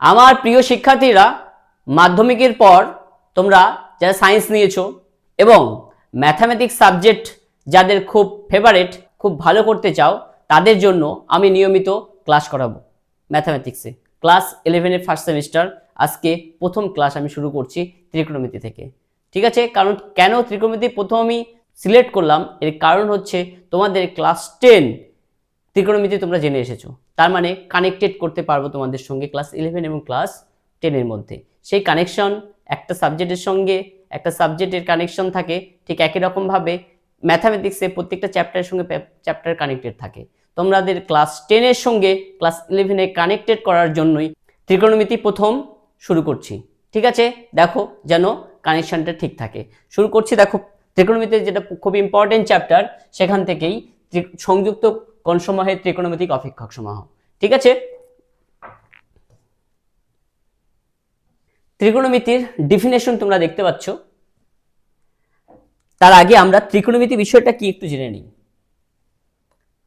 আমার প্রিয় শিক্ষার্থীরা, মাধ্যমিকের পর তোমরা যারা সায়েন্স নিয়েছো এবং ম্যাথামেটিক্স সাবজেক্ট যাদের খুব ফেভারিট, খুব ভালো করতে চাও, তাদের জন্য আমি নিয়মিত ক্লাস করাবো ম্যাথামেটিক্সে। ক্লাস 11-এর ফার্স্ট সেমিস্টার, আজকে প্রথম ক্লাস আমি শুরু করছি ত্রিকোণমিতি থেকে। ঠিক আছে, কারণ কেন ত্রিকোণমিতি প্রথম আমি সিলেক্ট করলাম, এর কারণ হচ্ছে তোমাদের ক্লাস 10 ত্রিকোণমিতি তোমরা জেনে এসেছো, তার মানে কানেক্টেড করতে পারবো তোমাদের সঙ্গে ক্লাস 11 এবং ক্লাস 10-এর মধ্যে। সেই কানেকশন একটা সাবজেক্টের সঙ্গে একটা সাবজেক্টের কানেকশন থাকে, ঠিক একই রকমভাবে ম্যাথামেটিক্সে প্রত্যেকটা চ্যাপ্টারের সঙ্গে চ্যাপ্টার কানেক্টেড থাকে। তোমাদের ক্লাস 10-এর সঙ্গে ক্লাস 11-এ কানেক্টেড করার জন্যই ত্রিকোণমিতি প্রথম শুরু করছি। ঠিক আছে, দেখো যেন কানেকশনটা ঠিক থাকে। শুরু করছি, দেখো ত্রিকোণমিতির যেটা খুব ইম্পর্টেন্ট চ্যাপ্টার, সেখান থেকেই সংযুক্ত কোণসমূহের ত্রিকোণমিতিক অপেক্ষক সমূহ। ঠিক আছে, ত্রিকোণমিতির ডেফিনেশন তোমরা দেখতে পাচ্ছ। তার আগে আমরা ত্রিকোণমিতি বিষয়টা কি একটু জেনে নিই।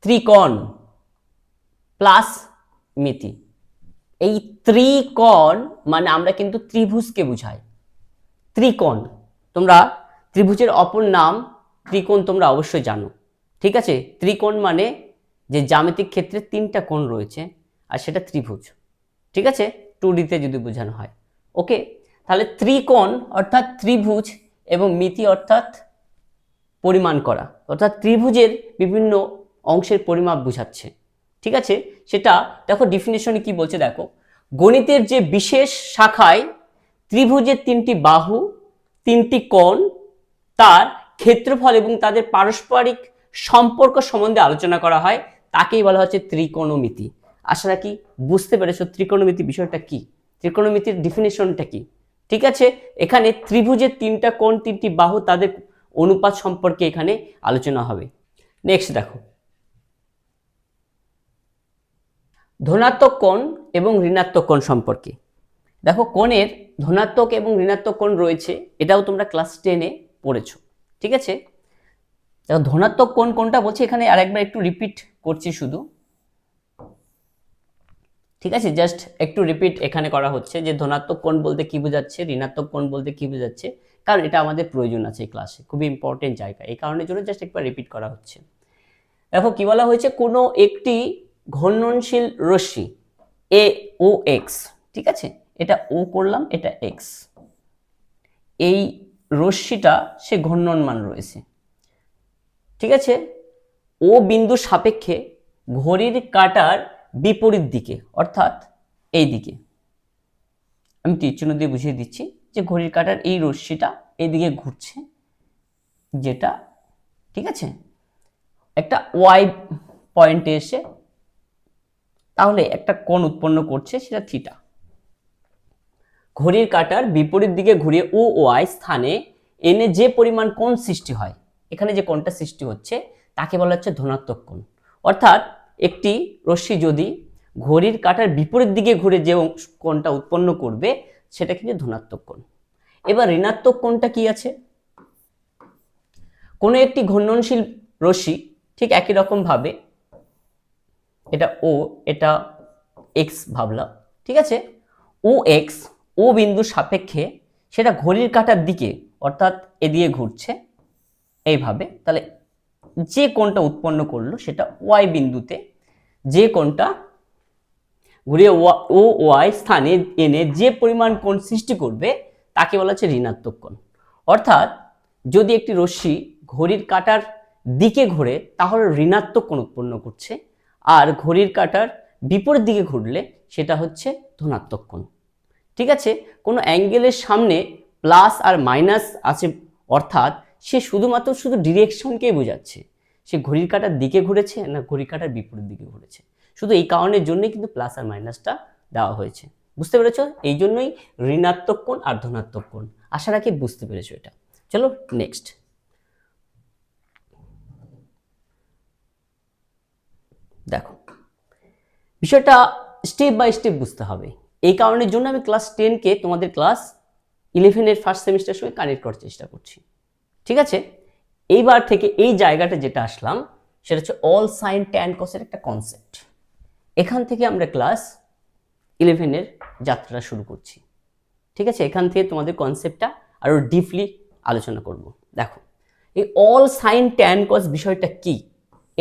ত্রিকোণ প্লাস মিতি, এই ত্রিকোণ মানে আমরা কিন্তু ত্রিভুজকে বুঝাই। ত্রিকোণ, তোমরা ত্রিভুজের অপর নাম ত্রিকোণ তোমরা অবশ্যই জানো। ঠিক আছে, ত্রিকোণ মানে যে জ্যামিতিক ক্ষেত্রে তিনটা কোণ রয়েছে, আর সেটা ত্রিভুজ। ঠিক আছে, 2Dতে যদি বোঝানো হয়। ওকে, তাহলে ত্রিকোণ অর্থাৎ ত্রিভুজ এবং মিতি অর্থাৎ পরিমাণ করা, অর্থাৎ ত্রিভুজের বিভিন্ন অংশের পরিমাপ বোঝাচ্ছে। ঠিক আছে, সেটা দেখো ডেফিনেশনে কি বলছে, দেখো গণিতের যে বিশেষ শাখায় ত্রিভুজের তিনটি বাহু, তিনটি কোণ, তার ক্ষেত্রফল এবং তাদের পারস্পরিক সম্পর্ক সম্বন্ধে আলোচনা করা হয়, তাকেই বলা হচ্ছে ত্রিকোণমিতি। আশা রাখি বুঝতে পেরেছো ত্রিকোণমিতি বিষয়টা কি, ত্রিকোণমিতির ডেফিনেশনটা কি। ঠিক আছে, এখানে ত্রিভুজের তিনটা কোণ, তিনটি বাহু, তাদের অনুপাত সম্পর্কে এখানে আলোচনা হবে। নেক্সট দেখো, ধনাত্মক কোণ এবং ঋণাত্মক কোণ সম্পর্কে। দেখো কোণের ধনাত্মক এবং ঋণাত্মক কোণ রয়েছে, এটাও তোমরা ক্লাস 10-এ পড়েছো। ঠিক আছে, দেখো ধনাত্মক কোণ কোনটা বলছে এখানে আরেকবার একটু রিপিট করছি শুধু। ঠিক আছে, জাস্ট একটু রিপিট এখানে করা হচ্ছে যে ধনাত্মক কোণ বলতে কি বোঝাচ্ছে, ঋণাত্মক কোণ বলতে কি বোঝাচ্ছে, কারণ এটা আমাদের প্রয়োজন আছে এই ক্লাসে, খুবই ইম্পর্টেন্ট জায়গা, এই কারণের জন্য জাস্ট একবার রিপিট করা হচ্ছে। দেখো কি বলা হয়েছে, কোনো একটি ঘূর্ণনশীল রশ্মি এ ও এক্স, ঠিক আছে, এটা ও করলাম, এটা এক্স, এই রশ্মিটা সে ঘূর্ণনমান রয়েছে। ঠিক আছে, ও বিন্দু সাপেক্ষে ঘড়ির কাঁটার বিপরীত দিকে, অর্থাৎ এই দিকে, আমি তীরচিহ্ন দিয়ে বুঝিয়ে দিচ্ছি যে ঘড়ির কাঁটার এই রশ্মিটা এইদিকে ঘুরছে, যেটা ঠিক আছে একটা ওয়াই পয়েন্টে এসে তাহলে একটা কোণ উৎপন্ন করছে, সেটা থিটা। ঘড়ির কাঁটার বিপরীত দিকে ঘুরিয়ে ও ওয়াই স্থানে এনে যে পরিমাণ কোণ সৃষ্টি হয়, এখানে যে কোণটা সৃষ্টি হচ্ছে তাকে বলা হচ্ছে ধনাত্মক কোণ। অর্থাৎ একটি রশ্মি যদি ঘড়ির কাঁটার বিপরীত দিকে ঘুরে যে কোণটা উৎপন্ন করবে সেটা কিন্তু ধনাত্মক কোণ। এবার ঋণাত্মক কোণটা কি আছে, কোনো একটি ঘূর্ণনশীল রশ্মি ঠিক একই রকম ভাবে, এটা ও, এটা এক্স ভাবলাম, ঠিক আছে, ও এক্স ও বিন্দুর সাপেক্ষে সেটা ঘড়ির কাঁটার দিকে, অর্থাৎ এদিকে ঘুরছে এইভাবে, তাহলে যে কোণটা উৎপন্ন করলো সেটা ওয়াই বিন্দুতে, যে কোণটা ঘুরিয়ে ও ওয়াই স্থানে এনে যে পরিমাণ কোণ সৃষ্টি করবে তাকে বলা হচ্ছে ঋণাত্মক কোণ। অর্থাৎ যদি একটি রশ্মি ঘড়ির কাঁটার দিকে ঘুরে তাহলে ঋণাত্মক কোণ উৎপন্ন করছে, আর ঘড়ির কাঁটার বিপরীত দিকে ঘুরলে সেটা হচ্ছে ধনাত্মক কোণ। ঠিক আছে, কোনো অ্যাঙ্গেলের সামনে প্লাস আর মাইনাস আছে, অর্থাৎ সে শুধুমাত্র শুধু ডিরেকশনকেই বোঝাচ্ছে, সে ঘড়ির কাঁটার দিকে ঘুরেছে না ঘড়ির কাঁটার বিপরীত দিকে ঘুরেছে, শুধু এই কারণের জন্যই কিন্তু প্লাস আর মাইনাসটা দেওয়া হয়েছে। বুঝতে পেরেছো, এই জন্যই ঋণাত্মক কোণ আর ধনাত্মক কোণ। আশা রাখি বুঝতে পেরেছো এটা। চলো নেক্সট, দেখো বিষয়টা স্টেপ বাই স্টেপ বুঝতে হবে, এই কারণের জন্য আমি ক্লাস 10-কে তোমাদের ক্লাস 11-এর ফার্স্ট সেমিস্টারের সঙ্গে কানেক্ট করার চেষ্টা করছি। ঠিক আছে, এইবার থেকে এই জায়গাটা যেটা আসলাম সেটা হচ্ছে অল সাইন ট্যান কসের একটা কনসেপ্ট। এখান থেকে আমরা ক্লাস 11-এর যাত্রা শুরু করছি। ঠিক আছে, এখান থেকে তোমাদের কনসেপ্টটা আরো ডিপলি আলোচনা করব। দেখো, এই অল সাইন ট্যান কস বিষয়টা কি,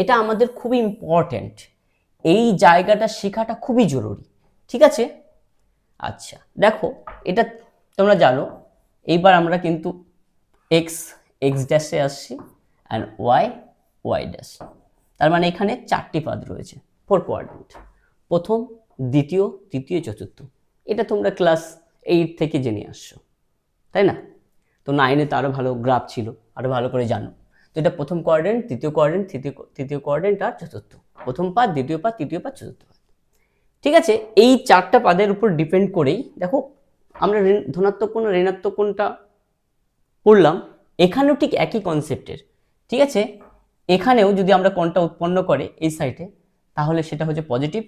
এটা আমাদের খুবই ইম্পর্ট্যান্ট, এই জায়গাটা শেখাটা খুবই জরুরি। ঠিক আছে, আচ্ছা দেখো, এটা তোমরা জানো। এইবার আমরা কিন্তু এক্স এক্স ড্যাশে আসছি অ্যান্ড ওয়াই ওয়াই ড্যাশ। তার মানে এখানে 4টি পদ রয়েছে, 4 কোয়াড্রেন্ট, প্রথম, দ্বিতীয়, তৃতীয়, চতুর্থ। এটা তোমরা ক্লাস 8 থেকে জেনে আসছো, তাই না? তো 9-এ তো আরও ভালো গ্রাফ ছিল, আরও ভালো করে জানো। তো এটা প্রথম কোয়াড্রেন্ট, দ্বিতীয় কোয়াড্রেন্ট, তৃতীয় কোয়াড্রেন্ট আর চতুর্থ। প্রথম পাদ, দ্বিতীয় পাদ, তৃতীয় পাদ, চতুর্থ পাদ। ঠিক আছে, এই 4টা পাদের উপর ডিপেন্ড করেই দেখো আমরা ধনাত্মক কোণ আর ঋণাত্মক কোণটা পড়লাম, এখানেও ঠিক একই কনসেপ্টের। ঠিক আছে, এখানেও যদি আমরা কোণটা উৎপন্ন করে এই সাইডে, তাহলে সেটা হচ্ছে পজিটিভ,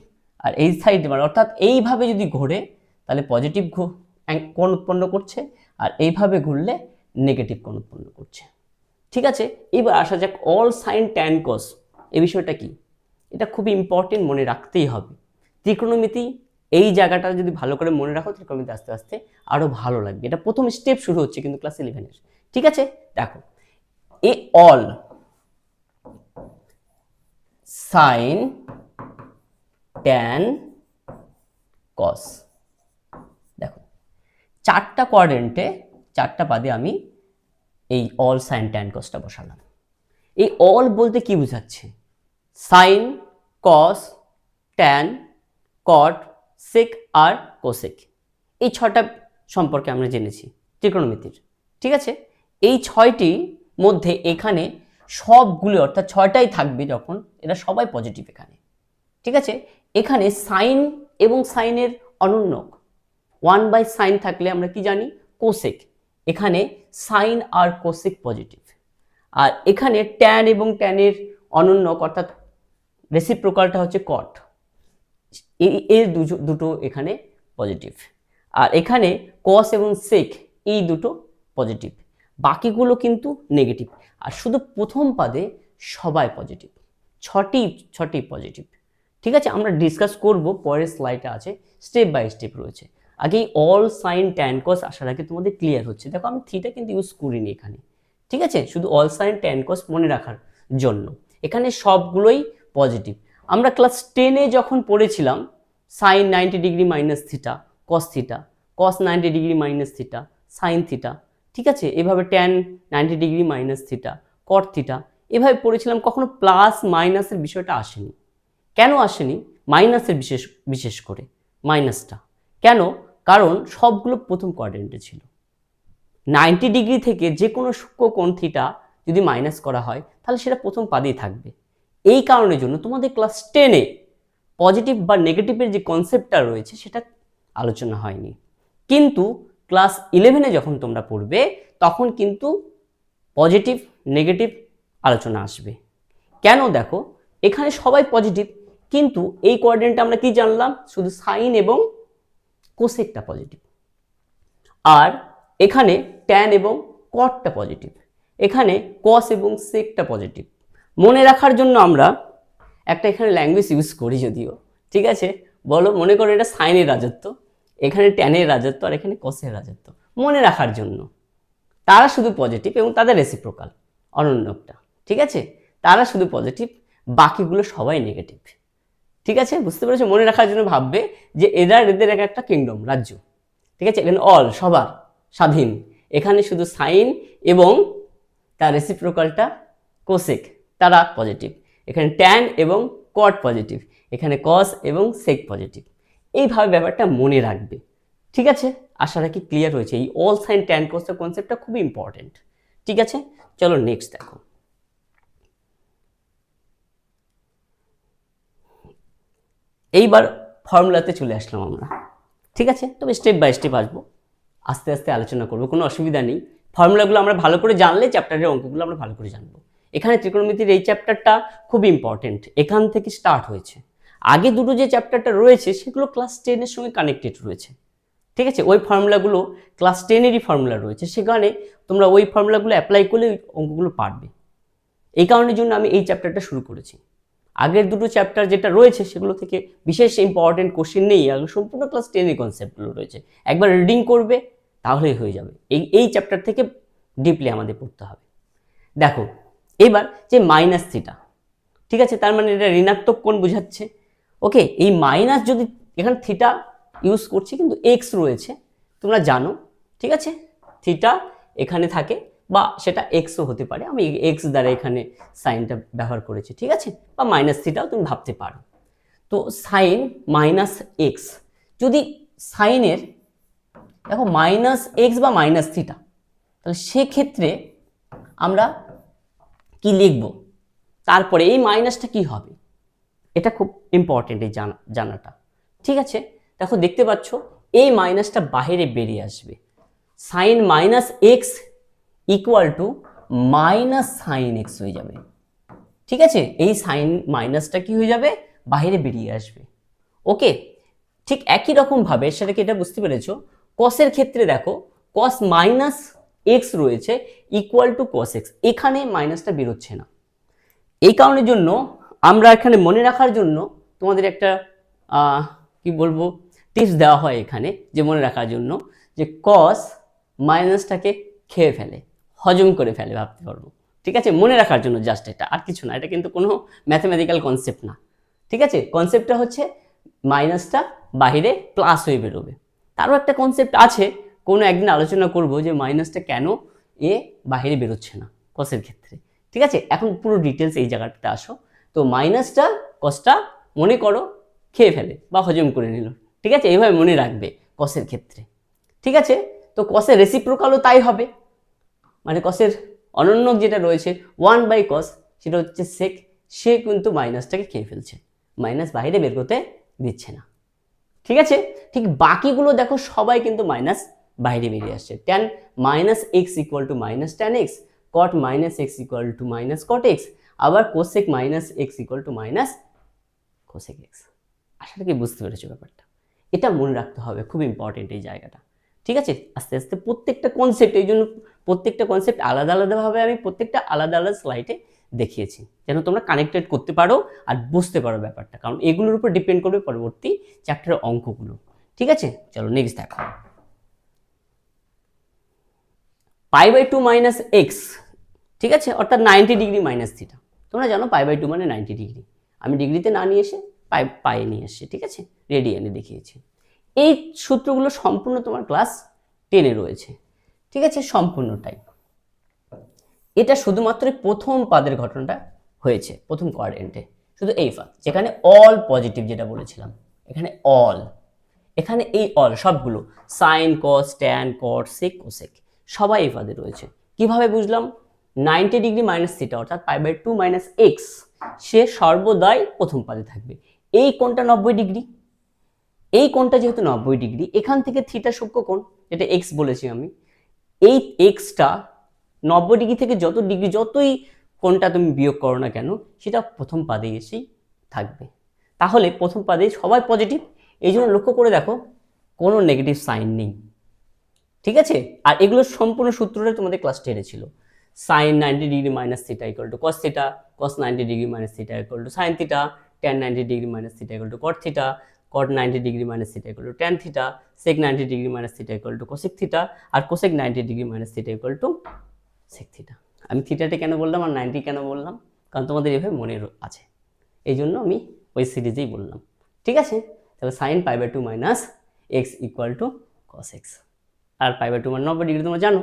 আর এই সাইডে মানে অর্থাৎ এইভাবে যদি ঘোরে তাহলে পজিটিভ কোণ উৎপন্ন করছে, আর এইভাবে ঘুরলে নেগেটিভ কোণ উৎপন্ন করছে। ঠিক আছে, এবার আসা যাক অল সাইন ট্যান কস, এই বিষয়টা কি, এটা খুবই ইম্পর্টেন্ট, মনে রাখতেই হবে। ত্রিকোণমিতি এই জায়গাটা যদি ভালো করে মনে রাখো, ত্রিকোণমিতি আস্তে আস্তে আরো ভালো লাগবে। এটা প্রথম স্টেপ শুরু হচ্ছে কিন্তু ক্লাস 11-এর। ঠিক আছে, দেখো, এ অল সাইন ট্যান কস, দেখো 4টা কোয়াড্রেন্টে 4টা পাদে আমি এই অল সাইন ট্যান কসটা বসালাম। এই অল বলতে কি বোঝাচ্ছে? সাইন, কস, ট্যান, কট, সেক আর কোসেক, এই 6টা সম্পর্কে আমরা জেনেছি ত্রিকোণমিতির। ঠিক আছে, এই 6টি মধ্যে এখানে সবগুলো অর্থাৎ 6টাই থাকবে যখন এরা সবাই পজিটিভ এখানে। ঠিক আছে, এখানে সাইন এবং সাইনের অনুন্নক 1/sin থাকলে আমরা কি জানি? কোসেক। এখানে সাইন আর কোসেক পজিটিভ, আর এখানে ট্যান এবং ট্যানের অনুন্নক অর্থাৎ রেসিপ্রোকালটা হচ্ছে কট, এর দুটো এখানে পজিটিভ, আর এখানে কস এবং সেক এই দুটো পজিটিভ, বাকিগুলো কিন্তু নেগেটিভ। আর শুধু প্রথম পাদে সবাই পজিটিভ, 6টি পজিটিভ। ঠিক আছে, আমরা ডিসকাস করব পরের স্লাইডে আছে, স্টেপ বাই স্টেপ রয়েছে। আগে অল সাইন ট্যান কস আসার আগে তোমাদের ক্লিয়ার হচ্ছে। দেখো আমি থিটা কিন্তু ইউজ করিনি এখানে। ঠিক আছে, শুধু অল সাইন ট্যান কস মনে রাখার জন্য, এখানে সবগুলোই পজিটিভ। আমরা ক্লাস 10-এ যখন পড়েছিলাম sign 90 degree minus theta, cos 90 degree minus theta, sine theta. ঠিক আছে, এভাবে ট্যান 90 ডিগ্রি মাইনাস থিটা, কট থিটা, এভাবে পড়েছিলাম। কখনো প্লাস মাইনাসের বিষয়টা আসেনি। কেন আসেনি? মাইনাসের বিশেষ করে মাইনাসটা কেন? কারণ সবগুলো প্রথম কোয়াড্রেন্টে ছিল। 90 ডিগ্রি থেকে যে কোনো সূক্ষ্ম কোণ থিটা যদি মাইনাস করা হয় তাহলে সেটা প্রথম পাদেই থাকবে। এই কারণের জন্য তোমাদের ক্লাস 10-এ পজিটিভ বা নেগেটিভের যে কনসেপ্টটা রয়েছে সেটা আলোচনা হয়নি, কিন্তু ক্লাস 11-এ যখন তোমরা পড়বে তখন কিন্তু পজিটিভ নেগেটিভ আলোচনা আসবে। কেন? দেখো এখানে সবাই পজিটিভ, কিন্তু এই কোয়াড্রেন্টে আমরা কি জানলাম? শুধু সাইন এবং কোসেকটা পজিটিভ, আর এখানে ট্যান এবং কটটা পজিটিভ, এখানে কস এবং সেকটা পজিটিভ। মনে রাখার জন্য আমরা একটা এখানে ল্যাঙ্গুয়েজ ইউজ করি যদিও। ঠিক আছে, বলো, মনে করো এটা সাইনের রাজত্ব, এখানে ট্যানের রাজত্ব, আর এখানে কসের রাজত্ব। মনে রাখার জন্য তারা শুধু পজিটিভ এবং তাদের রেসিপ্রোকাল অনুন্নকটা। ঠিক আছে, তারা শুধু পজিটিভ, বাকিগুলো সবাই নেগেটিভ। ঠিক আছে, বুঝতে পেরেছো? মনে রাখার জন্য ভাববে যে এদের এক একটা কিংডম, রাজ্য। ঠিক আছে, এখানে অল সবার স্বাধীন, এখানে শুধু সাইন এবং তার রেসিপ্রোকালটা কোসেক তারা পজিটিভ, এখানে ট্যান এবং কট পজিটিভ, এখানে কস এবং সেক পজিটিভ। এইভাবে ব্যাপারটা মনে রাখবে। ঠিক আছে, আশা রাখি ক্লিয়ার হয়েছে। এই অল সাইন ট্যান কসের কনসেপ্টটা খুবই ইম্পর্টেন্ট। ঠিক আছে, চলো নেক্সট দেখো। এইবার ফর্মুলাতে চলে আসলাম আমরা। ঠিক আছে, তবে স্টেপ বাই স্টেপ আসবো, আস্তে আস্তে আলোচনা করবো, কোনো অসুবিধা নেই। ফর্মুলাগুলো আমরা ভালো করে জানলে চ্যাপ্টারের অঙ্কগুলো আমরা ভালো করে জানবো। এখানে ত্রিকোণমিতির এই চ্যাপ্টারটা খুব ইম্পর্টেন্ট, এখান থেকে স্টার্ট হয়েছে। আগে দুটো যে চ্যাপ্টারটা রয়েছে সেগুলো ক্লাস 10-এর সঙ্গে কানেক্টেড রয়েছে। ঠিক আছে, ওই ফর্মুলাগুলো ক্লাস 10-এরই ফর্মুলা রয়েছে, সেখানে তোমরা ওই ফর্মুলাগুলো অ্যাপ্লাই করলে ওই অঙ্কগুলো পারবে। এই কারণের জন্য আমি এই চ্যাপ্টারটা শুরু করেছি। আগের দুটো চ্যাপ্টার যেটা রয়েছে সেগুলো থেকে বিশেষ ইম্পর্টেন্ট কোশ্চেন নেই, আর সম্পূর্ণ ক্লাস 10 কনসেপ্টগুলো রয়েছে। একবার রিডিং করবে তাহলেই হয়ে যাবে। এই চ্যাপ্টার থেকে ডিপলি আমাদের পড়তে হবে। দেখো এবার যে মাইনাস থিটা, ঠিক আছে, তার মানে এটা ঋণাত্মক কোণ বোঝাচ্ছে। ওকে, এই মাইনাস যদি এখানে থিটা ইউজ করছি কিন্তু এক্স রয়েছে, তোমরা জানো, ঠিক আছে, থিটা এখানে থাকে বা সেটা এক্সও হতে পারে, আমি এক্স দ্বারা এখানে সাইনটা ব্যবহার করেছি, ঠিক আছে, বা মাইনাস থিটাও তুমি ভাবতে পারো। তো সাইন মাইনাস এক্স, যদি সাইনের দেখো মাইনাস এক্স বা মাইনাস থিটা, তাহলে সেক্ষেত্রে আমরা কি লিখব, তারপরে এই মাইনাসটা কি হবে, এটা খুব ইম্পর্টেন্ট এই জানাটা, ঠিক আছে। দেখো দেখতে পাচ্ছ এই মাইনাসটা বাইরে বেরিয়ে আসবে, sine minus x equal to minus sine x হয়ে যাবে, ঠিক আছে। এই সাইন মাইনাসটা কি হয়ে যাবে, বাইরে বেরিয়ে আসবে। ওকে, ঠিক একই রকম ভাবে সেটাকে এটা বুঝতে পেরেছো, কসের ক্ষেত্রে দেখো কস মাইনাস এক্স রয়েছে ইকুয়াল টু কস এক্স, এখানে মাইনাসটা বেরোচ্ছে না। এই কারণের জন্য আমরা এখানে মনে রাখার জন্য তোমাদের একটা কি বলবো টিপস দেওয়া হয় এখানে, যে মনে রাখার জন্য যে কস মাইনাসটাকে খেয়ে ফেলে, হজম করে ফেলে ভাবতে পারবো, ঠিক আছে, মনে রাখার জন্য জাস্ট, এটা আর কিছু না, এটা কিন্তু কোনো ম্যাথমেটিক্যাল কনসেপ্ট না, ঠিক আছে। কনসেপ্টটা হচ্ছে মাইনাসটা বাইরে প্লাস হয়ে বেরোবে। তারও একটা কনসেপ্ট আছে, কোনো একদিন আলোচনা করব যে মাইনাসটা কেন বাইরে বেরোচ্ছে না কসের ক্ষেত্রে, ঠিক আছে। এখন পুরো ডিটেলস এই জায়গাটাতে আসো। তো মাইনাসটা কসটা মনে করো খেয়ে ফেলে বা হজম করে নিল, ঠিক আছে, এইভাবে মনে রাখবে কসের ক্ষেত্রে, ঠিক আছে। তো কসের রেসিপ্রোকালও তাই হবে, মানে কসের অনন্যক যেটা রয়েছে 1/cos, সেটা হচ্ছে সেক, সে কিন্তু মাইনাসটাকে খেয়ে ফেলছে, মাইনাস বাইরে বের করতে দিচ্ছে না, ঠিক আছে। ঠিক বাকিগুলো দেখো সবাই কিন্তু মাইনাস বাইরে বেরিয়ে আসছে, tan minus x equal to minus tan x, cot minus x equal to minus cot x, আবার cosec minus x equal to minus cosec x. আসলে কি বুঝতে পেরেছো ব্যাপারটা? এটা মনে রাখতে হবে, খুব ইম্পর্টেন্ট এই জায়গাটা, ঠিক আছে। আস্তে আস্তে প্রত্যেকটা কনসেপ্ট, এই জন্য প্রত্যেকটা কনসেপ্ট আলাদা আলাদাভাবে আমি প্রত্যেকটা আলাদা আলাদা স্লাইডে দেখিয়েছি, যেন তোমরা কানেক্টেড করতে পারো আর বুঝতে পারো ব্যাপারটা, কারণ এগুলোর উপর ডিপেন্ড করবে পরবর্তী চ্যাপ্টারের অঙ্কগুলো, ঠিক আছে। চলো নেক্সট দেখো, π/2 মাইনাস এক্স, ঠিক আছে, অর্থাৎ 90 ডিগ্রি মাইনাস থিটা। তোমরা জানো π/2 মানে 90 ডিগ্রি, আমি ডিগ্রিতে না নিয়ে এসে পায়ে নিয়ে এসেছি, ঠিক আছে, রেডিয়ানে দেখিয়েছি। এই সূত্রগুলো সম্পূর্ণ তোমার ক্লাস 10-এ রয়েছে, ঠিক আছে, সম্পূর্ণটাই। এটা শুধুমাত্র প্রথম পাদের ঘটনাটা হয়েছে, প্রথম কোয়াড্রেন্টে, শুধু এই পাদ যেখানে অল পজিটিভ যেটা বলেছিলাম, এখানে অল, এখানে এই অল সবগুলো sine cos tan cot sec cosec সবাই এই পাদে রয়েছে। কিভাবে বুঝলাম? 90 ডিগ্রি মাইনাস থিটা অর্থাৎ π/2 মাইনাস এক্স, সে সর্বদাই প্রথম পাদে থাকবে। এই কোণটা 90 ডিগ্রি, এই কোণটা যেহেতু 90 ডিগ্রি, এখান থেকে থিটা সূক্ষ্ম কোণ যেটা এক্স বলেছি আমি, এই এক্সটা 90 ডিগ্রি থেকে যত ডিগ্রি যতই কোণটা তুমি বিয়োগ করো না কেন, সেটা প্রথম পাদে এসেই থাকবে। তাহলে প্রথম পাদে সবাই পজিটিভ, এই জন্য লক্ষ্য করে দেখো কোনো নেগেটিভ সাইন নেই, ঠিক আছে। আর এগুলো সম্পূর্ণ সূত্রটা তোমাদের ক্লাস 10-এ ছিল, sine 90 degree minus theta equal to cos theta, cos 90 degree minus theta equal to sine theta, tan 90 degree minus theta equal to cot theta, cot 90 degree minus theta equal to tan theta, sec 90 degree minus theta equal to cosec theta, আর cosec 90 degree minus theta equal to sec theta. আমি থিটাটা কেন বললাম আর 90 কেন বললাম, কারণ তোমাদের এভাবে মনে আছে, এই জন্য আমি ওই সিরিজেই বললাম, ঠিক আছে। তাহলে sine π/2 minus x equal to cos x, আর π/2 মানে 90 ডিগ্রি তোমরা জানো,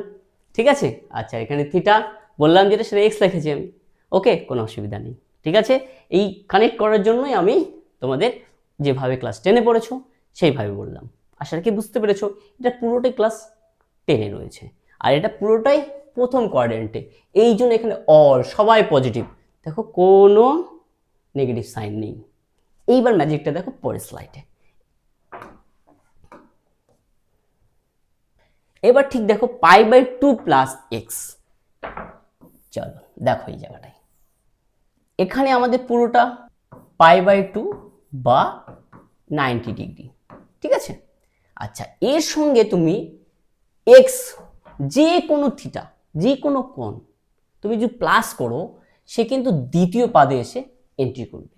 ঠিক আছে। আচ্ছা, এখানে থিটা বললাম যেটা সেটা এক্স লিখেছি আমি, ওকে, কোনো অসুবিধা নেই, ঠিক আছে। এই কানেক্ট করার জন্যই আমি তোমাদের যেভাবে ক্লাস 10-এ পড়েছো সেইভাবে বললাম। আশা রাখি বুঝতে পেরেছো, এটা পুরোটাই ক্লাস 10-এ রয়েছে, আর এটা পুরোটাই প্রথম কোয়াড্রেন্টে, এই জন্য এখানে অল সবাই পজিটিভ, দেখো কোনো নেগেটিভ সাইন নেই। এইবার ম্যাজিকটা দেখো পরের স্লাইডে। এবার ঠিক দেখো π/2 প্লাস এক্স, চলো দেখো এই জায়গাটায়, এখানে আমাদের পুরোটা π/2 বা 90 ডিগ্রি, ঠিক আছে। আচ্ছা, এর সঙ্গে তুমি এক্স যে কোনো থিটা যে কোনো কোণ তুমি যদি প্লাস করো, সে কিন্তু দ্বিতীয় পাদে এসে এন্ট্রি করবে,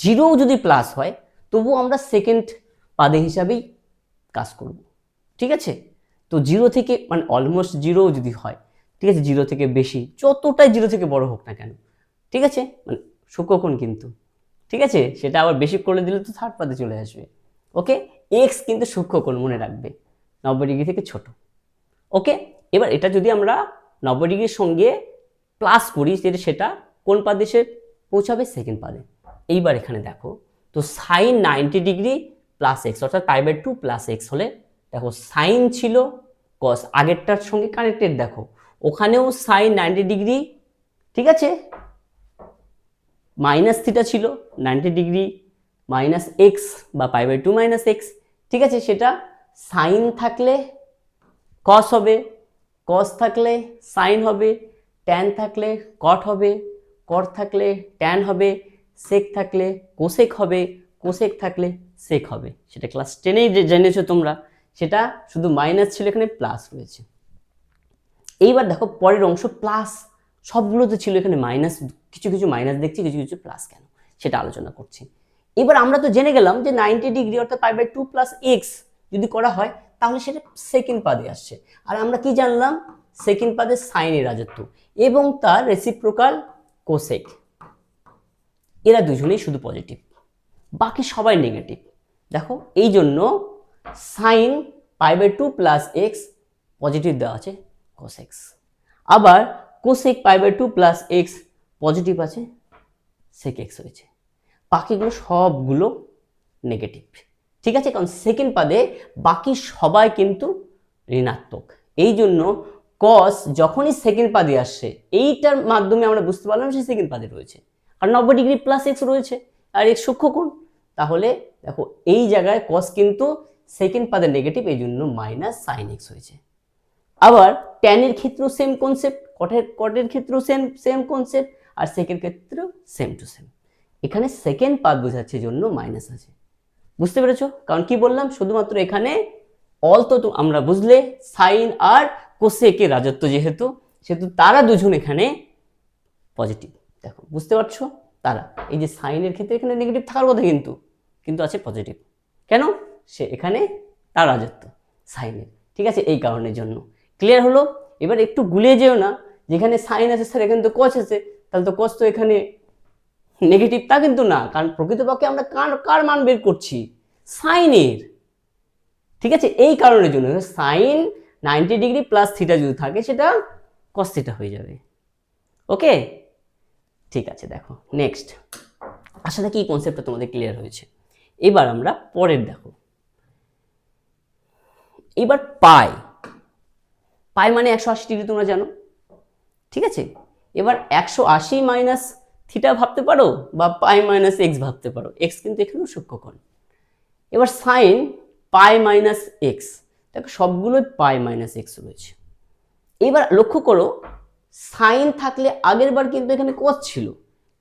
জিরোও যদি প্লাস হয় তবু আমরা সেকেন্ড পাদে হিসাবেই কাজ করব, ঠিক আছে। তো জিরো থেকে মানে অলমোস্ট জিরো যদি হয়, ঠিক আছে, জিরো থেকে বেশি, যতটাই জিরো থেকে বড় হোক না কেন, ঠিক আছে, মানে সূক্ষ্মকোণ কিন্তু, ঠিক আছে, সেটা আবার বেশি করে দিলে তো থার্ড পাদে চলে আসবে। ওকে, এক্স কিন্তু সূক্ষ্মকোণ মনে রাখবে, 90 ডিগ্রি থেকে ছোট। ওকে, এবার এটা যদি আমরা 90 ডিগ্রির সঙ্গে প্লাস করি, সেটা কোন পাদে এসে পৌঁছাবে? সেকেন্ড পাদে। এইবার এখানে দেখো, তো সাইন 90 ডিগ্রি প্লাস এক্স অর্থাৎ π/2 প্লাস এক্স হলে দেখো সাইন ছিল কস আগেরটার সঙ্গে কানেক্টেড, দেখো ওখানেও সাইন 90 ডিগ্রি, ঠিক আছে, মাইনাস থিটা ছিল 90 ডিগ্রি মাইনাস এক্স বা π/2 মাইনাস এক্স, ঠিক আছে, সেটা সাইন থাকলে কস হবে, কস থাকলে সাইন হবে, ট্যান থাকলে কট হবে, কট থাকলে ট্যান হবে, সেক থাকলে কোসেক হবে, কোসেক থাকলে সেক হবে। সেটা ক্লাস 10-এই জেনেছো তোমরা, সেটা শুধু মাইনাস ছিল, এখানে প্লাস রয়েছে। এইবার দেখো পরের অংশ প্লাস, সবগুলোতে ছিল এখানে মাইনাস, কিছু কিছু মাইনাস দেখছি, কিছু কিছু প্লাস, কেন সেটা আলোচনা করছি। এবার আমরা তো জেনে গেলাম যে 90 ডিগ্রি অর্থাৎ π/2 প্লাস এক্স যদি করা হয় তাহলে সেটা সেকেন্ড পাদে আসছে। আর আমরা কি জানলাম? সেকেন্ড পাদে সাইনের রাজত্ব এবং তার রেসিপ্রোকাল কোসেক, এরা দুজনেই শুধু পজিটিভ, বাকি সবাই নেগেটিভ। দেখো এই জন্য সাইন π/2 প্লাস এক্স পজিটিভ দেওয়া আছে কোসেক্স, আবার কোসেক π/2 প্লাস এক্স পজিটিভ আছে, সেক এক্স হয়েছে, বাকিগুলো সবগুলো নেগেটিভ, ঠিক আছে, কারণ সেকেন্ড পাদে বাকি সবাই কিন্তু ঋণাত্মক। এই জন্য কস যখনই সেকেন্ড পাদে আসছে, এইটার মাধ্যমে আমরা বুঝতে পারলাম সে সেকেন্ড পাদে রয়েছে, আর 90 ডিগ্রি প্লাস এক্স রয়েছে আর এক্স সূক্ষ্মকোণ, তাহলে দেখো এই জায়গায় কস কিন্তু সেকেন্ড পাদে নেগেটিভ, এই জন্য মাইনাস সাইন এক্স হয়েছে। আবার ট্যানের ক্ষেত্রেও সেম কনসেপ্ট, কটের ক্ষেত্রেও সেম কনসেপ্ট, আর সেকের ক্ষেত্রেও সেম টু সেম। এখানে সেকেন্ড পাদ বোঝাচ্ছে জন্য মাইনাস আছে, বুঝতে পেরেছো? কারণ কি বললাম, শুধুমাত্র এখানে অল তো আমরা বুঝলে সাইন আর কোসেকের রাজত্ব যেহেতু, সেহেতু তারা দুজন এখানে পজিটিভ। দেখো বুঝতে পারছো, তারা এই যে সাইনের ক্ষেত্রে এখানে নেগেটিভ থাকার কথা, কিন্তু কিন্তু আছে পজিটিভ, কেন? সে এখানে তার রাজত্ব সাইনের, ঠিক আছে, এই কারণের জন্য। ক্লিয়ার হলো? এবার একটু গুলিয়ে যেও না, যেখানে সাইন আছে স্যার এখানে তো কস আছে, তাহলে তো কস তো এখানে নেগেটিভ, তা কিন্তু না, কারণ প্রকৃতপক্ষে আমরা কার মান বের করছি? সাইনের, ঠিক আছে, এই কারণের জন্য সাইন 90 ডিগ্রি প্লাস থিটা যদি থাকে সেটা কস থিটা হয়ে যাবে। ওকে, ঠিক আছে, দেখো নেক্সট, আসলে কি কনসেপ্টটা তোমাদের ক্লিয়ার হয়েছে? এবার আমরা পরের দেখো, এবার পাই, পাই মানে 180 ডিগ্রি তোমরা জানো, ঠিক আছে। এবার 180 মাইনাস থিটা ভাবতে পারো বা পাই মাইনাস এক্স ভাবতে পারো, এক্স কিন্তু এখানেও সূক্ষ্মকোণ। এবার সাইন পাই মাইনাস এক্স, দেখো সবগুলোই পাই মাইনাস এক্স রয়েছে। এবার লক্ষ্য করো, সাইন থাকলে আগের বার কিন্তু এখানে কস ছিল,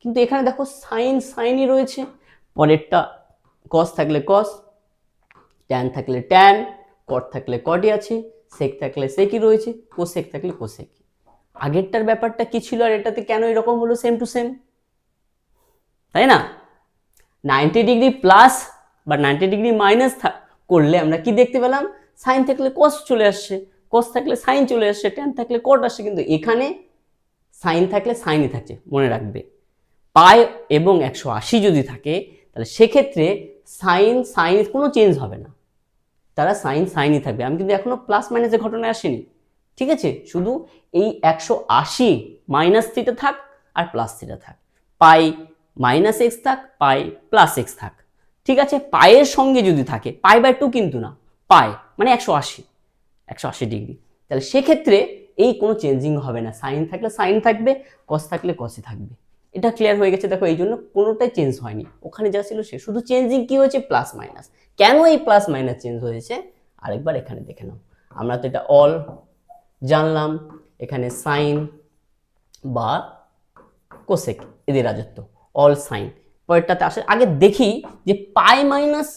কিন্তু এখানে দেখো সাইন সাইনই রয়েছে, পরেরটা কস থাকলে কস, ট্যান থাকলে ট্যান, কট থাকলে কটই আছে, সেক থাকলে সেকই রয়েছে, কোসেক থাকলে কোসেক। আগেরটার ব্যাপারটা কি ছিল আর এটাতে কেন এরকম হলো সেম টু সেম, তাই না? 90 ডিগ্রি প্লাস বা 90 ডিগ্রি মাইনাস করলে আমরা কি দেখতে পেলাম? সাইন থাকলে কস চলে আসছে, কস থাকলে সাইন চলে আসছে, ট্যান থাকলে কট আসছে, কিন্তু এখানে সাইন থাকলে সাইনই থাকছে, মনে রাখবে। পাই এবং 180 যদি থাকে তাহলে সেক্ষেত্রে সাইন সাইন কোনো চেঞ্জ হবে না, তারা সাইন সাইনই থাকবে। আমি কিন্তু এখনো প্লাস মাইনাসের ঘটনায় আসিনি, ঠিক আছে, শুধু এই 180 মাইনাস থিটা থাক আর প্লাস থিটা থাক, পাই মাইনাস এক্স থাক, পাই প্লাস এক্স থাক, ঠিক আছে। পায়ের সঙ্গে যদি থাকে, π/2 কিন্তু না, পাই মানে 180 ডিগ্রি, তাহলে সেক্ষেত্রে এই কোনো চেঞ্জিং হবে না, সাইন থাকলে সাইন থাকবে, কস থাকলে কসই থাকবে। এটা ক্লিয়ার হয়ে গেছে? দেখো এই জন্য কোনোটাই চেঞ্জ হয়নি, ওখানে যা ছিল সে, শুধু চেঞ্জিং কি হয়েছে? Plus minus. কেন এই প্লাস মাইনাস চেঞ্জ হয়েছে আরেকবার এখানে দেখে নাও। আমরা তো এটা অল জানলাম, এখানে সাইন বা কোসেক এদের রাজত্ব, অল সাইন। পরেরটাতে আসে, আগে দেখি যে পাই মাইনাস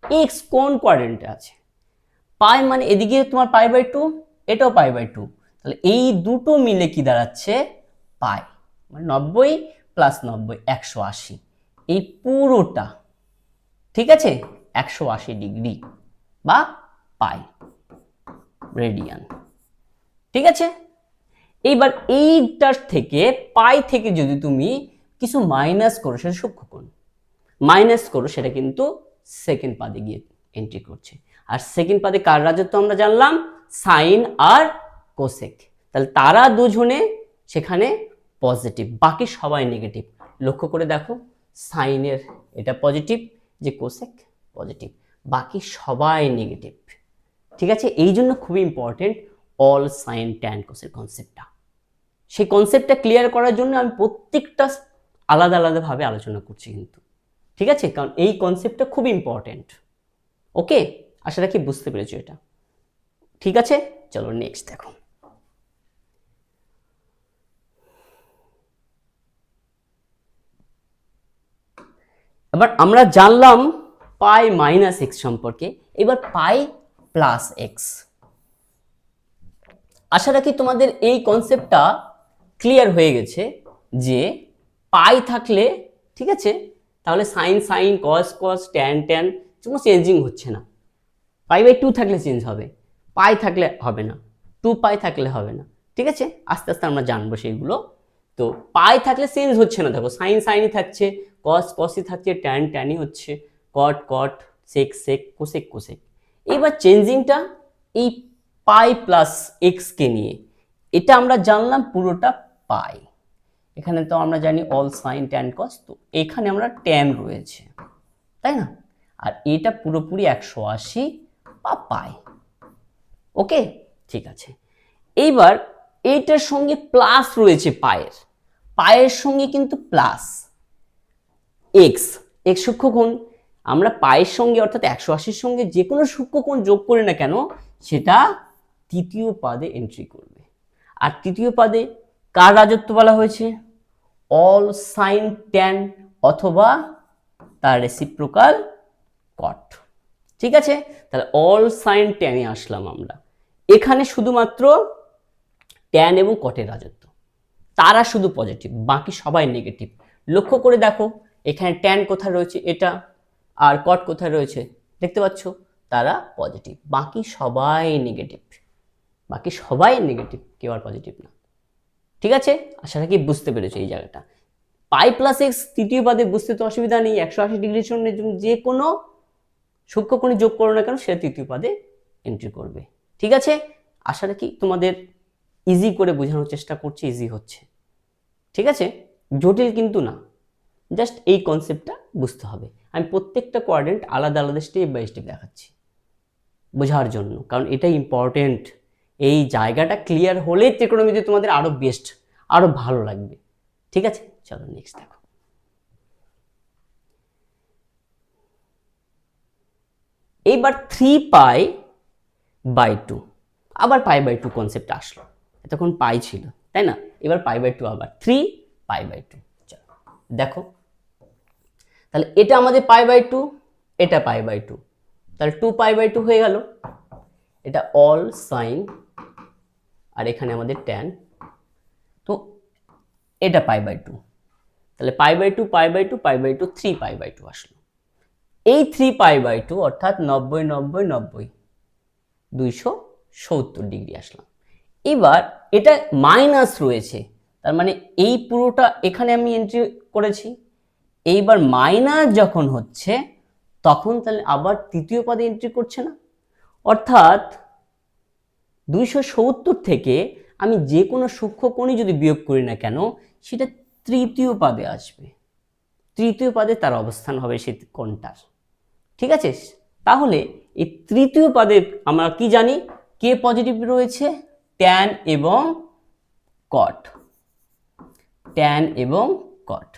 এক্স কোন কোয়াড্রেন্টে আছে। পাই মানে এদিকে তোমার π/2, এটাও π/2, তাহলে এই দুটো মিলে কি দাঁড়াচ্ছে? পাই, মানে 90 প্লাস 90 180, এই পুরোটা, ঠিক আছে, 180 ডিগ্রি বা পাই রেডিয়ান। ঠিক আছে, এইবার এইটার থেকে পাই থেকে যদি তুমি কিছু মাইনাস করো, সেটা সূক্ষ্মকোণ মাইনাস করো, সেটা কিন্তু সেকেন্ড পাদে গিয়ে এন্ট্রি করছে। আর সেকেন্ড পাদে কার রাজত্ব আমরা জানলাম, সাইন আর কোসেক। তাহলে তারা দুজনে সেখানে পজিটিভ, বাকি সবাই নেগেটিভ। লক্ষ্য করে দেখো, সাইনের এটা পজিটিভ, যে কোসেক পজিটিভ, বাকি সবাই নেগেটিভ। ঠিক আছে, এই জন্য খুবই ইম্পর্টেন্ট অল সাইন ট্যান কোসের কনসেপ্টটা। সেই কনসেপ্টটা ক্লিয়ার করার জন্য আমি প্রত্যেকটা আলাদা আলাদাভাবে আলোচনা করছি কিন্তু। ঠিক আছে, কারণ এই কনসেপ্টটা খুব ইম্পর্টেন্ট। ওকে, আশা রাখি বুঝতে পেরেছো এটা। ঠিক আছে, চলো নেক্সট দেখো। এবার আমরা জানলাম পাই মাইনাস এক্স সম্পর্কে, এবার পাই প্লাস এক্স। আশা রাখি তোমাদের এই কনসেপ্টটা ক্লিয়ার হয়ে গেছে যে পাই থাকলে, ঠিক আছে, তাহলে sign sine, cos cos, tan tan কোনো চেঞ্জিং হচ্ছে না। পাই বাই 2 থাকলে চেঞ্জ হবে, পাই থাকলে হবে না, 2 পাই থাকলে হবে না। ঠিক আছে, আস্তে আস্তে আমরা জানবো সেইগুলো। তো পাই থাকলে চেঞ্জ হচ্ছে না, দেখো সাইন সাইনই থাকছে, কস কসই থাকছে, ট্যান ট্যানই হচ্ছে, কট cot, sec sec, cosec cosec. এবার চেঞ্জিংটা এই পাই প্লাস এক্স কে নিয়ে, এটা আমরা জানলাম পুরোটা পাই। এখানে তো আমরা জানি অল সাইন ট্যান কস, তো এখানে আমরা ট্যান রয়েছে, তাই না? আর এটা পুরোপুরি 180 বা পাই। ওকে, ঠিক আছে। এইবার এইটার সঙ্গে প্লাস রয়েছে পায়ের, পায়ের সঙ্গে কিন্তু প্লাস এক্স, এক্স সূক্ষ্মকোণ। আমরা পায়ের সঙ্গে অর্থাৎ 180-র সঙ্গে যে কোনো সূক্ষ্মকোণ যোগ করি না কেন, সেটা তৃতীয় পাদে এন্ট্রি করবে। আর তৃতীয় পাদে কার রাজত্ব বলা হয়েছে? অল সাইন ট্যান অথবা তার রেসিপ্রোকাল কট। ঠিক আছে, তাহলে অল সাইন ট্যানে আসলাম আমরা। এখানে শুধুমাত্র ট্যান এবং কটের রাজত্ব, তারা শুধু পজিটিভ, বাকি সবাই নেগেটিভ। লক্ষ্য করে দেখো, এখানে ট্যান কোথায় রয়েছে, এটা, আর কট কোথায় রয়েছে, দেখতে পাচ্ছ, তারা পজিটিভ, বাকি সবাই নেগেটিভ, বাকি সবাই নেগেটিভ, কেউ আর পজিটিভ না। ঠিক আছে, আশা রাখি বুঝতে পেরেছো এই জায়গাটা। পাই প্লাস এক্স তৃতীয় পাদে বুঝতে তো অসুবিধা নেই, 180 ডিগ্রির জন্য যে কোনো সূক্ষ্মকোণে যোগ করো না কেন, সেটা তৃতীয় পাদে এন্ট্রি করবে। ঠিক আছে, আশা রাখি তোমাদের ইজি করে বোঝানোর চেষ্টা করছি, ইজি হচ্ছে। ঠিক আছে, জটিল কিন্তু না, জাস্ট এই কনসেপ্টটা বুঝতে হবে। আমি প্রত্যেকটা কোয়াড্রেন্ট আলাদা আলাদা স্টেপ বাই স্টেপ দেখাচ্ছি বোঝার জন্য, কারণ এটাই ইম্পর্টেন্ট। এই জায়গাটা ক্লিয়ার হলে ত্রিকোণমিতি তোমাদের আরো বেস্ট, আরো ভালো লাগবে। ঠিক আছে, চলো নেক্সট দেখো। এইবার 3π/2, আবার π/2 কনসেপ্ট আসলো। তখন পাই ছিল, তাই না? এবার π/2, আবার 3π/2। চলো দেখো, তাহলে এটা আমাদের π/2, এটা π/2, তাহলে 2π/2 হয়ে গেল। এটা অল সাইন, আর এখানে আমাদের ট্যান, তো এটা π/2, তাহলে π/2 π/2 π/2 3π/2 আসলো। এই 3π/2 অর্থাৎ 90 90 90 270 ডিগ্রি আসলাম। এবার এটা মাইনাস রয়েছে, তার মানে এই পুরোটা এখানে আমি এন্ট্রি করেছি। এইবার মাইনাস যখন হচ্ছে, তখন তাহলে আবার তৃতীয় পদে এন্ট্রি করছে না, অর্থাৎ 270 থেকে আমি যে কোনো সূক্ষ্মকোণই যদি বিয়োগ করি না কেন, সেটা তৃতীয় পদে আসবে, তৃতীয় পদে তার অবস্থান হবে সেই কোণটার। ঠিক আছে, তাহলে এই তৃতীয় পদে আমরা কি জানি, কে পজিটিভ রয়েছে? ট্যান এবং কট, ট্যান এবং কট।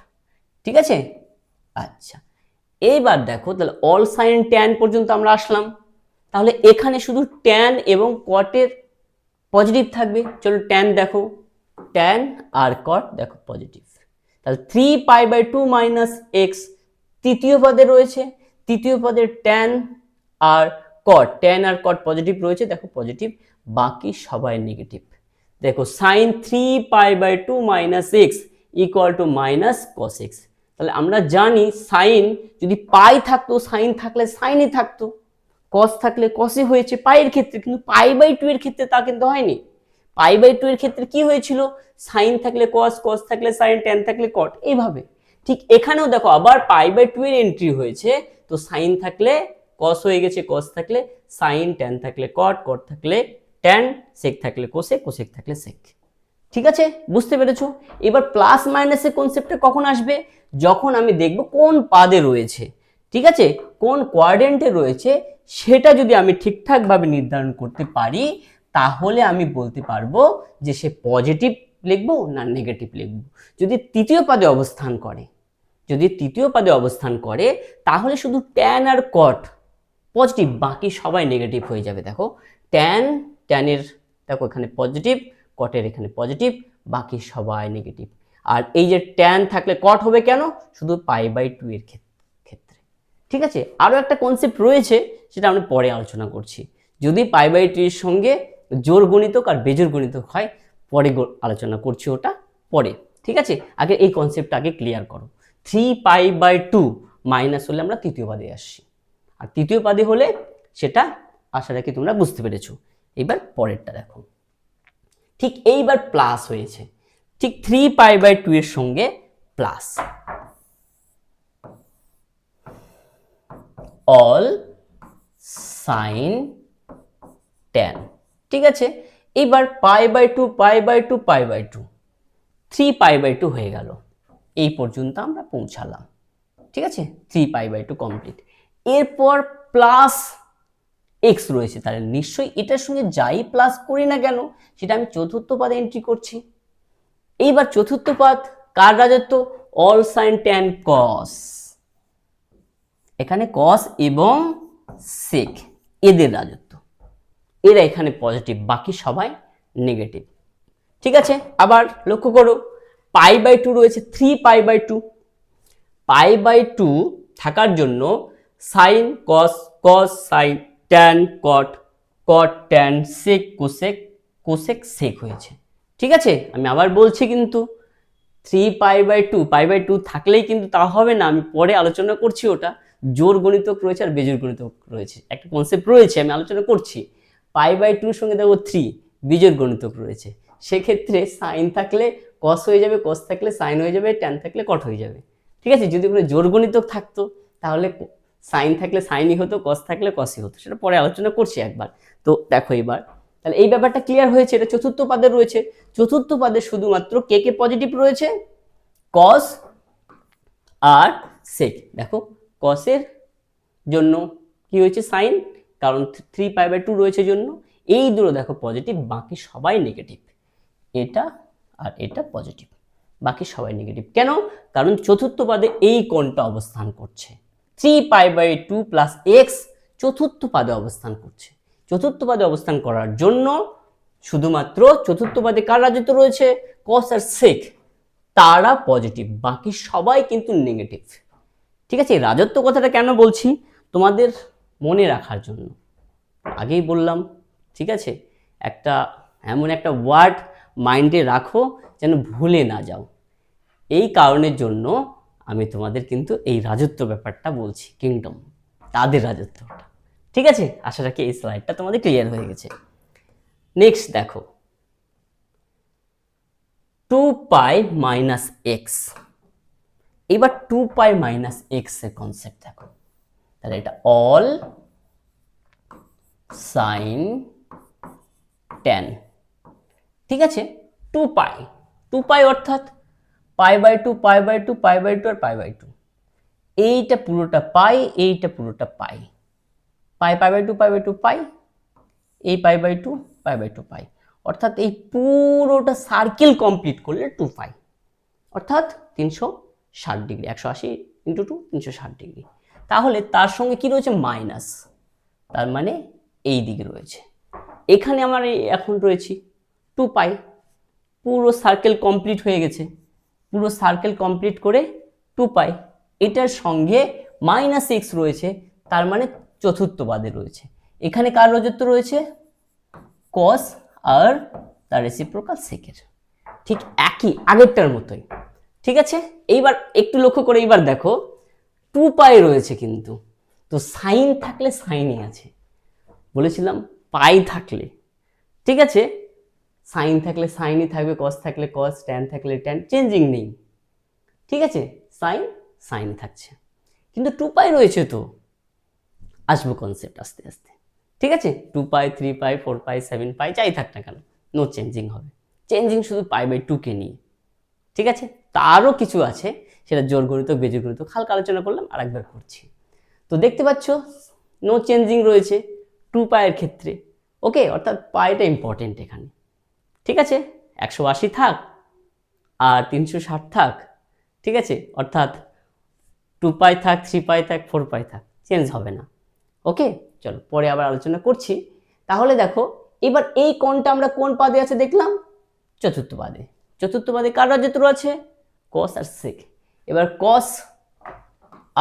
ঠিক আছে, আচ্ছা, এইবার দেখো, তাহলে অল সাইন ট্যান পর্যন্ত আমরা আসলাম। তাহলে এখানে শুধু ট্যান এবং কটের পজিটিভ থাকবে। চলো ট্যান দেখো, ট্যান আর কট দেখো পজিটিভ। তাহলে 3π/2 - x তৃতীয় পদে রয়েছে, তৃতীয় পদের ট্যান আর কট, ট্যান আর কট পজিটিভ রয়েছে, দেখো পজিটিভ, বাকি সবাই নেগেটিভ। দেখো সাইন 3π/2 - x = -cos x, তাহলে আমরা জানি সাইন যদি পাই থাকতো, সাইন থাকলে সাইনই থাকতো, কস থাকলে কসই হয়েছে পাইয়ের ক্ষেত্রে, কিন্তু পাই/2 এর ক্ষেত্রে তা কিন্তু হয়নি। পাই/2 এর ক্ষেত্রে কি হয়েছিল, সাইন থাকলে কস, কস থাকলে সাইন, ট্যান থাকলে কট, এইভাবে। ঠিক এখানেও দেখো আবার পাই/2 এর এন্ট্রি হয়েছে, তো সাইন থাকলে কস হয়ে গেছে, কস থাকলে সাইন, ট্যান থাকলে কট, কট থাকলে ট্যান, সেক থাকলে কোসেক, কোসেক থাকলে সেক। ঠিক আছে, বুঝতে পেরেছো? এবার প্লাস মাইনাসের কনসেপ্টটা কখন আসবে, যখন আমি দেখব কোন পাদে রয়েছে, ঠিক আছে, কোন কোয়াড্রেন্টে রয়েছে, সেটা যদি আমি ঠিকঠাক ভাবে নির্ধারণ করতে পারি, তাহলে আমি বলতে পারবো যে সে পজিটিভ লিখবো না নেগেটিভ লিখবো। যদি তৃতীয় পাদে অবস্থান করে, যদি তৃতীয় পাদে অবস্থান করে, তাহলে শুধু ট্যান আর কট পজিটিভ, বাকি সবাই নেগেটিভ হয়ে যাবে। দেখো ট্যান, ট্যানের দেখো এখানে পজিটিভ, কটের এখানে পজিটিভ, বাকি সবাই নেগেটিভ। আর এই যে ট্যান থাকলে কট হবে কেন, শুধু পাই/2 এর ক্ষেত্রে। ঠিক আছে, আরো একটা কনসেপ্ট রয়েছে, সেটা আমরা পরে আলোচনা করছি। যদি পাই/2 এর সঙ্গে জোড় গণিতক আর বেজোড় গণিতক হয়, পরে আলোচনা করছি, ওটা পরে। ঠিক আছে, আগে এই কনসেপ্টটা আগে ক্লিয়ার করো। 3π/2 মাইনাস হলে আমরা তৃতীয় পাদে আসছি, আর তৃতীয় পাদে হলে সেটা আশা রাখি তোমরা বুঝতে পেরেছো। এবার পরেরটা দেখো, ঠিক এইবার প্লাস হয়েছে, ঠিক 3π/2 এর সঙ্গে প্লাস, অল সাইন ট্যান। ঠিক আছে, এইবার π/2 π/2 π/2 3π/2 হয়ে গেল, এই পর্যন্ত আমরা পৌঁছালাম। ঠিক আছে, 3π/2 কমপ্লিট। এরপর প্লাস এক্স রয়েছে, তাহলে নিশ্চয়ই এটার সঙ্গে যাই প্লাস করি না কেন, সেটা আমি চতুর্থ পাদে এন্ট্রি করছি। এইবার চতুর্থ পাদ কার রাজত্ব, অল সাইন ট্যান কস, এখানে কস এবং সেক এদের রাজত্ব, এরা এখানে পজিটিভ, বাকি সবাই নেগেটিভ। ঠিক আছে, আবার লক্ষ্য করো π/2 রয়েছে, 3π/2, π/2 থাকার জন্য sine cos, cos sine, tan cot, cot tan, sec cosec, cosec sec হয়েছে। ঠিক আছে, আমি আবার বলছি কিন্তু 3π/2 π/2 থাকলেই কিন্তু তা হবে না, আমি পরে আলোচনা করছি, ওটা জোড় গণিতক রয়েছে আর বেজোড় গণিতক রয়েছে, একটা কনসেপ্ট রয়েছে, আমি আলোচনা করছি। π/2 এর সঙ্গে দেখো 3 বিজোড় গণিতক রয়েছে, সেক্ষেত্রে সাইন থাকলে কস হয়ে যাবে, কস থাকলে সাইন হয়ে যাবে, ট্যান থাকলে কট হয়ে যাবে। ঠিক আছে, যদি কোনো জোড় গণিতক থাকতো, তাহলে সাইন থাকলে সাইনই হতো, কস থাকলে কসই হতো, সেটা পরে আলোচনা করছি একবার। তো দেখো এবার তাহলে এই ব্যাপারটা ক্লিয়ার হয়েছে, এটা চতুর্থ পাদে রয়েছে। চতুর্থ পাদে শুধুমাত্র কে কে পজিটিভ রয়েছে, কস আর সেক। দেখো কসের জন্য কি হয়েছে সাইন, কারণ 3π/2 রয়েছে জন্য, এই দুটো দেখো পজিটিভ, বাকি সবাই নেগেটিভ, এটা আর এটা পজিটিভ, বাকি সবাই নেগেটিভ। কেন, কারণ চতুর্থ পাদে এই কোণটা অবস্থান করছে, 3π/2 প্লাস এক্স চতুর্থ পাদে অবস্থান করছে। চতুর্থ পাদে অবস্থান করার জন্য শুধুমাত্র চতুর্থ পাদে কার রাজত্ব রয়েছে, কস আর সেক, তারা পজিটিভ, বাকি সবাই কিন্তু নেগেটিভ। ঠিক আছে, রাজত্ব কথাটা কেন বলছি, তোমাদের মনে রাখার জন্য, আগেই বললাম। ঠিক আছে, একটা এমন একটা ওয়ার্ড মাইন্ডে রাখো যেন ভুলে না যাও, এই কারণের জন্য আমি তোমাদের কিন্তু এই রাজত্ব ব্যাপারটা বলছি, কিংডম, তাদের রাজত্বটা। ঠিক আছে, আশা রাখি এই স্লাইডটা তোমাদের ক্লিয়ার হয়ে গেছে। নেক্সট দেখো 2π - x, এবার 2π - x এর কনসেপ্ট দেখো, তাহলে এটা অল সাইন ট্যান। ঠিক আছে, 2π, 2π অর্থাৎ π/2 π/2 π/2 আর π/2, এইটা পুরোটা পাই, এইটা পুরোটা পাই, π/2 π/2 পাই, এই π/2 π/2 পাই, অর্থাৎ এই পুরোটা সার্কেল কমপ্লিট করলে 2π, অর্থাৎ 360 ডিগ্রি, 180 × 2 360 ডিগ্রি। তাহলে তার সঙ্গে কি রয়েছে, মাইনাস, তার মানে এই দিকে রয়েছে, এখানে আমার এখন রয়েছি 2π, পুরো সার্কেল কমপ্লিট হয়ে গেছে, পুরো সার্কেল কমপ্লিট করে 2π, এটার সঙ্গে -x রয়েছে, তার মানে চতুর্থ পাদে রয়েছে। এখানে কার রাজত্ব রয়েছে, কস আর তার রেসিপ্রোকাল সেকের, ঠিক একই আগেরটার মতোই। ঠিক আছে, এইবার একটু লক্ষ্য করে এইবার দেখো 2 পাই রয়েছে কিন্তু, তো সাইন থাকলে সাইনই আছে, বলেছিলাম পাই থাকলে, ঠিক আছে, সাইন থাকলে সাইনই থাকবে, কস থাকলে কস, ট্যান থাকলে ট্যান, চেঞ্জিং নেই, ঠিক আছে, সাইন সাইন থাকছে, কিন্তু 2 পাই রয়েছে, তো আসবো কনসেপ্ট আস্তে আস্তে, ঠিক আছে, 2 পাই 3 পাই 4 পাই 7 পাই যাই থাক না কেন, নো চেঞ্জিং হবে, চেঞ্জিং শুধু পাই/2 কে নিয়ে, ঠিক আছে, তারও কিছু আছে, সেটা জোড় গণিতক বেজোড় গণিতক হালকা আলোচনা করলাম, আর একবার করছি। তো দেখতে পাচ্ছ নো চেঞ্জিং রয়েছে 2 পাইয়ের ক্ষেত্রে, ওকে, অর্থাৎ পাইটা ইম্পর্টেন্ট এখানে, ঠিক আছে, 180 থাক আর 360 থাক, ঠিক আছে, অর্থাৎ 2 পাই থাক 3 পাই থাক 4 পাই থাক, চেঞ্জ হবে না, ওকে। চলো পরে আবার আলোচনা করছি। তাহলে দেখো এবার এই কোণটা আমরা কোন পাদে আছে দেখলাম, চতুর্থ পাদে, চতুর্থ পাদে কার রাজত্ব আছে, কস আর সেক, এবার কস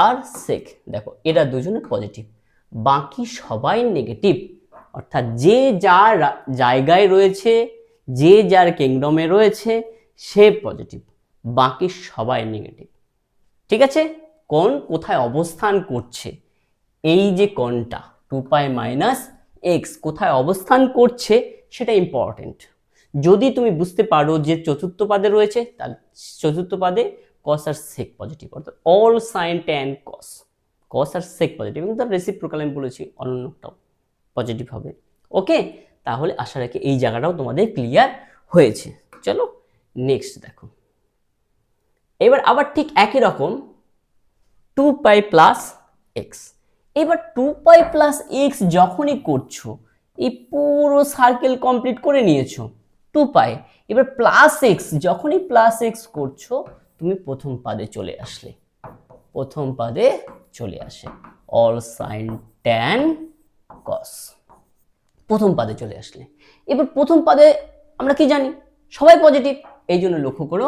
আর সেক দেখো এরা দুজনে পজিটিভ, বাকি সবাই নেগেটিভ, অর্থাৎ যে যার জায়গায় রয়েছে, যে যার কিংডমে রয়েছে সে পজিটিভ, বাকি সবাই নেগেটিভ, ঠিক আছে। কোন কোথায় অবস্থান করছে, এই যে কোণটা 2 পাই মাইনাস এক্স কোথায় অবস্থান করছে সেটা ইম্পর্টেন্ট। যদি তুমি বুঝতে পারো যে চতুর্থ পাদে রয়েছে, তাহলে চতুর্থ পাদে কস আর সেক পজিটিভ, অর্থাৎ অল সাইন ট্যান কস, কস আর সেক পজিটিভ, এবং তার রেসিপ্রোকাল আমি বলেছি অন্যটাও পজিটিভ হবে, ওকে। তাহলে আশা রাখি এই জায়গাটাও তোমাদের ক্লিয়ার হয়েছে। চলো নেক্সট দেখো, এবার আবার ঠিক একই রকম 2 পাই প্লাস এক্স, এবার 2 পাই প্লাস এক্স যখনই করছো এই পুরো সার্কেল কমপ্লিট করে নিয়েছো 2 পাই, এবার প্লাস এক্স যখনই প্লাস এক্স করছো তুমি প্রথম পাদে চলে আসলে, প্রথম পাদে চলে আসে অল সাইন ট্যান কস, প্রথম পাদে চলে আসলে, এবার প্রথম পাদে আমরা কি জানি সবাই পজিটিভ, এই জন্য লক্ষ্য করো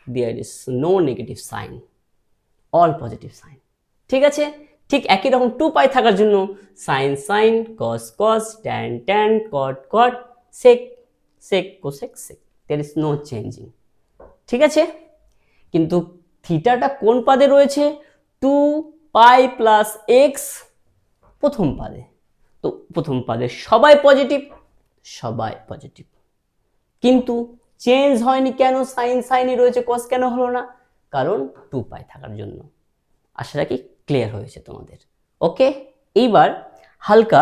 there is no negative sign, all positive sign, ঠিক আছে। ঠিক একই রকম 2 পাই থাকার জন্য sine sine cos cos tan tan cot cot sec sec cosec sec, there is no changing, ঠিক আছে। কিন্তু থিটাটা কোন পাদে রয়েছে, 2 পাই প্লাস এক্স প্রথম পাদে, তো প্রথম পাদে সবাই পজিটিভ, সবাই পজিটিভ, কিন্তু চেঞ্জ হয়নি কেন, সাইন সাইনই রয়েছে, কস কেন হলো না, কারণ 2 পাই থাকার জন্য। আশা রাখি ক্লিয়ার হয়েছে তোমাদের, ওকে। এইবার হালকা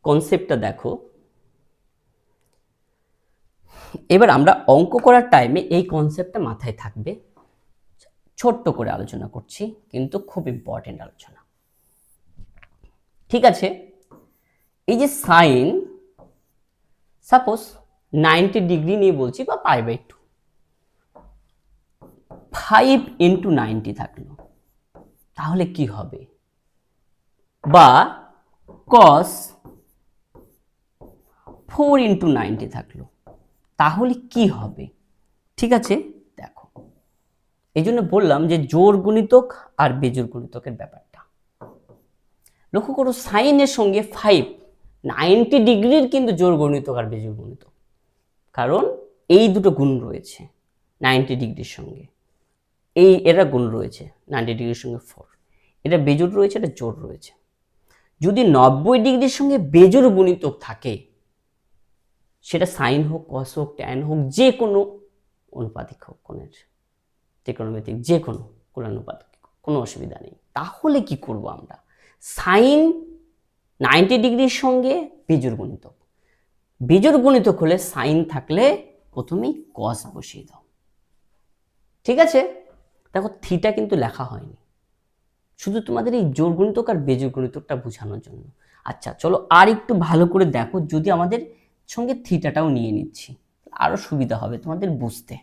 কনসেপ্টটা দেখো, এবার আমরা অঙ্ক করার টাইমে এই কনসেপ্টটা মাথায় থাকবে, ছোট্ট করে আলোচনা করছি কিন্তু খুব ইম্পর্টেন্ট আলোচনা, ঠিক আছে। এই যে সাইন সাপোজ 90 ডিগ্রি নিয়ে বলছি বা পাই/2, 5 ইন্টু 90 থাকলো, তাহলে কি হবে, বা কস 4 ইন্টু 90 থাকলো, তাহলে কি হবে, ঠিক আছে। দেখো এই জন্য বললাম যে জোড় গুণিতক আর বেজোড় গুণিতকের ব্যাপারটা লক্ষ্য করো, সাইনের সঙ্গে 5 90 ডিগ্রির কিন্তু জোড় গুণিতক আর বেজোড় গুণিতক, কারণ এই দুটো গুণ রয়েছে 90 ডিগ্রির সঙ্গে, এরা গুণ রয়েছে 90 ডিগ্রির সঙ্গে 4, এটা বেজোড় রয়েছে, এটা জোড় রয়েছে। যদি 90 ডিগ্রির সঙ্গে বেজোড় গুণিতক থাকে, সেটা সাইন হোক কস হোক ট্যান হোক, যে কোনো অনুপাতিক হোক, কোণের ত্রিকোণমিতিক যে কোনো কোণানুপাতিক, কোনো অসুবিধা নেই। তাহলে কি করব আমরা, সাইন 90 ডিগ্রির সঙ্গে বেজোড় গুণিতক, বেজোড় গুণিতক হলে সাইন থাকলে প্রথমেই কস বসিয়ে দাও, ঠিক আছে। দেখো থিটা কিন্তু লেখা হয়নি, শুধু তোমাদের এই জোড় গুণিতক আর বেজোড় গুণিতকটা বোঝানোর জন্য। আচ্ছা চলো আর একটু ভালো করে দেখো, যদি আমাদের সঙ্গে থিটাটাও নিয়ে নিচ্ছি আরো সুবিধা হবে তোমাদের বুঝতে।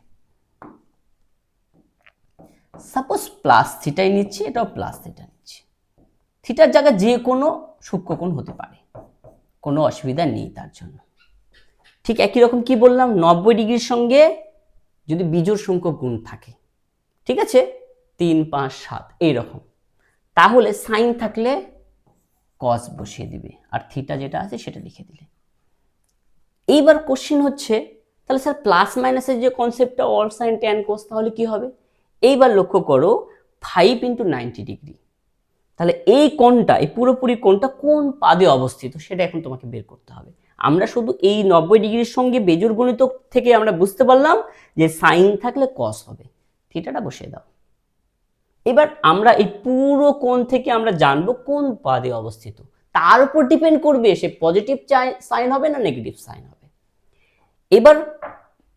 সাপোজ প্লাস থিটাই নিচ্ছি, এটাও প্লাস থিটা নিচ্ছি, থিটার জায়গায় যে কোনো সূক্ষ্মকোণ হতে পারে, কোনো অসুবিধা নেই তার জন্য। ঠিক একই রকম কি বললাম, 90 ডিগ্রির সঙ্গে যদি বিজোড় সংখ্যক গুণ থাকে, ঠিক আছে, 3 5 7 এইরকম, তাহলে সাইন থাকলে কস বসিয়ে দিবে আর থিটা যেটা আছে সেটা লিখে দিলে। এইবার কোশ্চেন হচ্ছে তাহলে স্যার প্লাস মাইনাসের যে কনসেপ্টটা অল সাইন ট্যান কোস, তাহলে কি হবে? এইবার লক্ষ্য করো 5 × 90 ডিগ্রি, তাহলে এই কোণটা, এই পুরোপুরি কোণটা কোন পাদে অবস্থিত সেটা এখন তোমাকে বের করতে হবে। আমরা শুধু এই 90 ডিগ্রির সঙ্গে বেজোড় গণিতক থেকে আমরা বুঝতে পারলাম যে সাইন থাকলে কস হবে, থিটাটা বসিয়ে দাও। এবার আমরা এই পুরো কোণ থেকে আমরা জানবো কোন পাদে অবস্থিত, তার উপর ডিপেন্ড করবে সে পজিটিভ সাইন হবে না নেগেটিভ সাইন হবে। এবার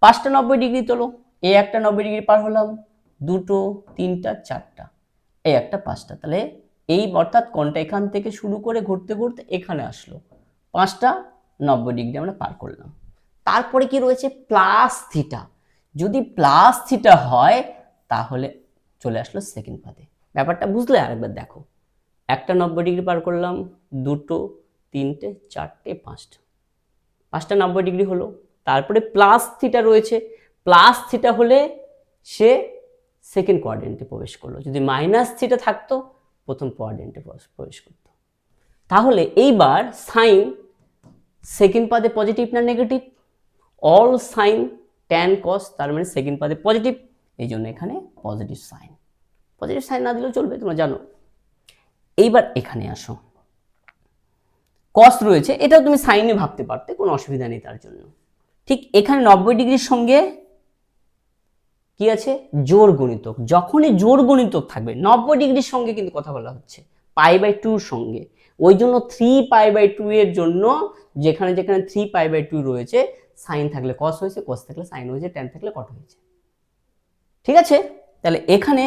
5টা 90 ডিগ্রি তোলো, এই একটা 90 ডিগ্রি পার হলাম, 2টো 3টা 4টা, এই একটা 5টা, তাহলে এই অর্থাৎ কোণটা এখান থেকে শুরু করে ঘুরতে ঘুরতে এখানে আসলো, 5টা 90 ডিগ্রি আমরা পার করলাম। তারপরে কি রয়েছে? Plus theta. যদি প্লাস থিটা হয় তাহলে চলে আসলো সেকেন্ড পাদে। ব্যাপারটা বুঝলে? আরেকবার দেখো, একটা 90 ডিগ্রি পার করলাম, 2টো 3টে 4টে 5টা 90 ডিগ্রি হলো, তারপরে প্লাস থিটা রয়েছে, প্লাস থিটা হলে সে সেকেন্ড কোয়াড্রেন্টে প্রবেশ করলো, যদি মাইনাস থিটা থাকতো প্রথম কোয়াড্রেন্টে প্রবেশ করতো। তাহলে এইবার সাইন সেকেন্ড পাদে পজিটিভ না নেগেটিভ? অল সাইন ট্যান কস, তার মানে সেকেন্ড পাদে পজিটিভ, এই জন্য এখানে পজিটিভ সাইন। পজিটিভ সাইন না দিলেও চলবে, তোমরা জানো। এইবার এখানে আসো, কস রয়েছে, এটাও তুমি সাইনে ভাবতে পারতে, কোনো অসুবিধা নেই তার জন্য। ঠিক এখানে 90 ডিগ্রির সঙ্গে কি আছে? জোড় গুণিতক। যখনই জোড় গুণিতক থাকবে, 90 ডিগ্রির সঙ্গে কিন্তু কথা বলা হচ্ছে π/2 এর সঙ্গে, ওই জন্য 3π/2 এর জন্য যেখানে যেখানে 3π/2 রয়েছে, সাইন থাকলে কস হয়েছে, কস থাকলে সাইন হয়েছে, ট্যান থাকলে কট হয়েছে। ঠিক আছে? তাহলে এখানে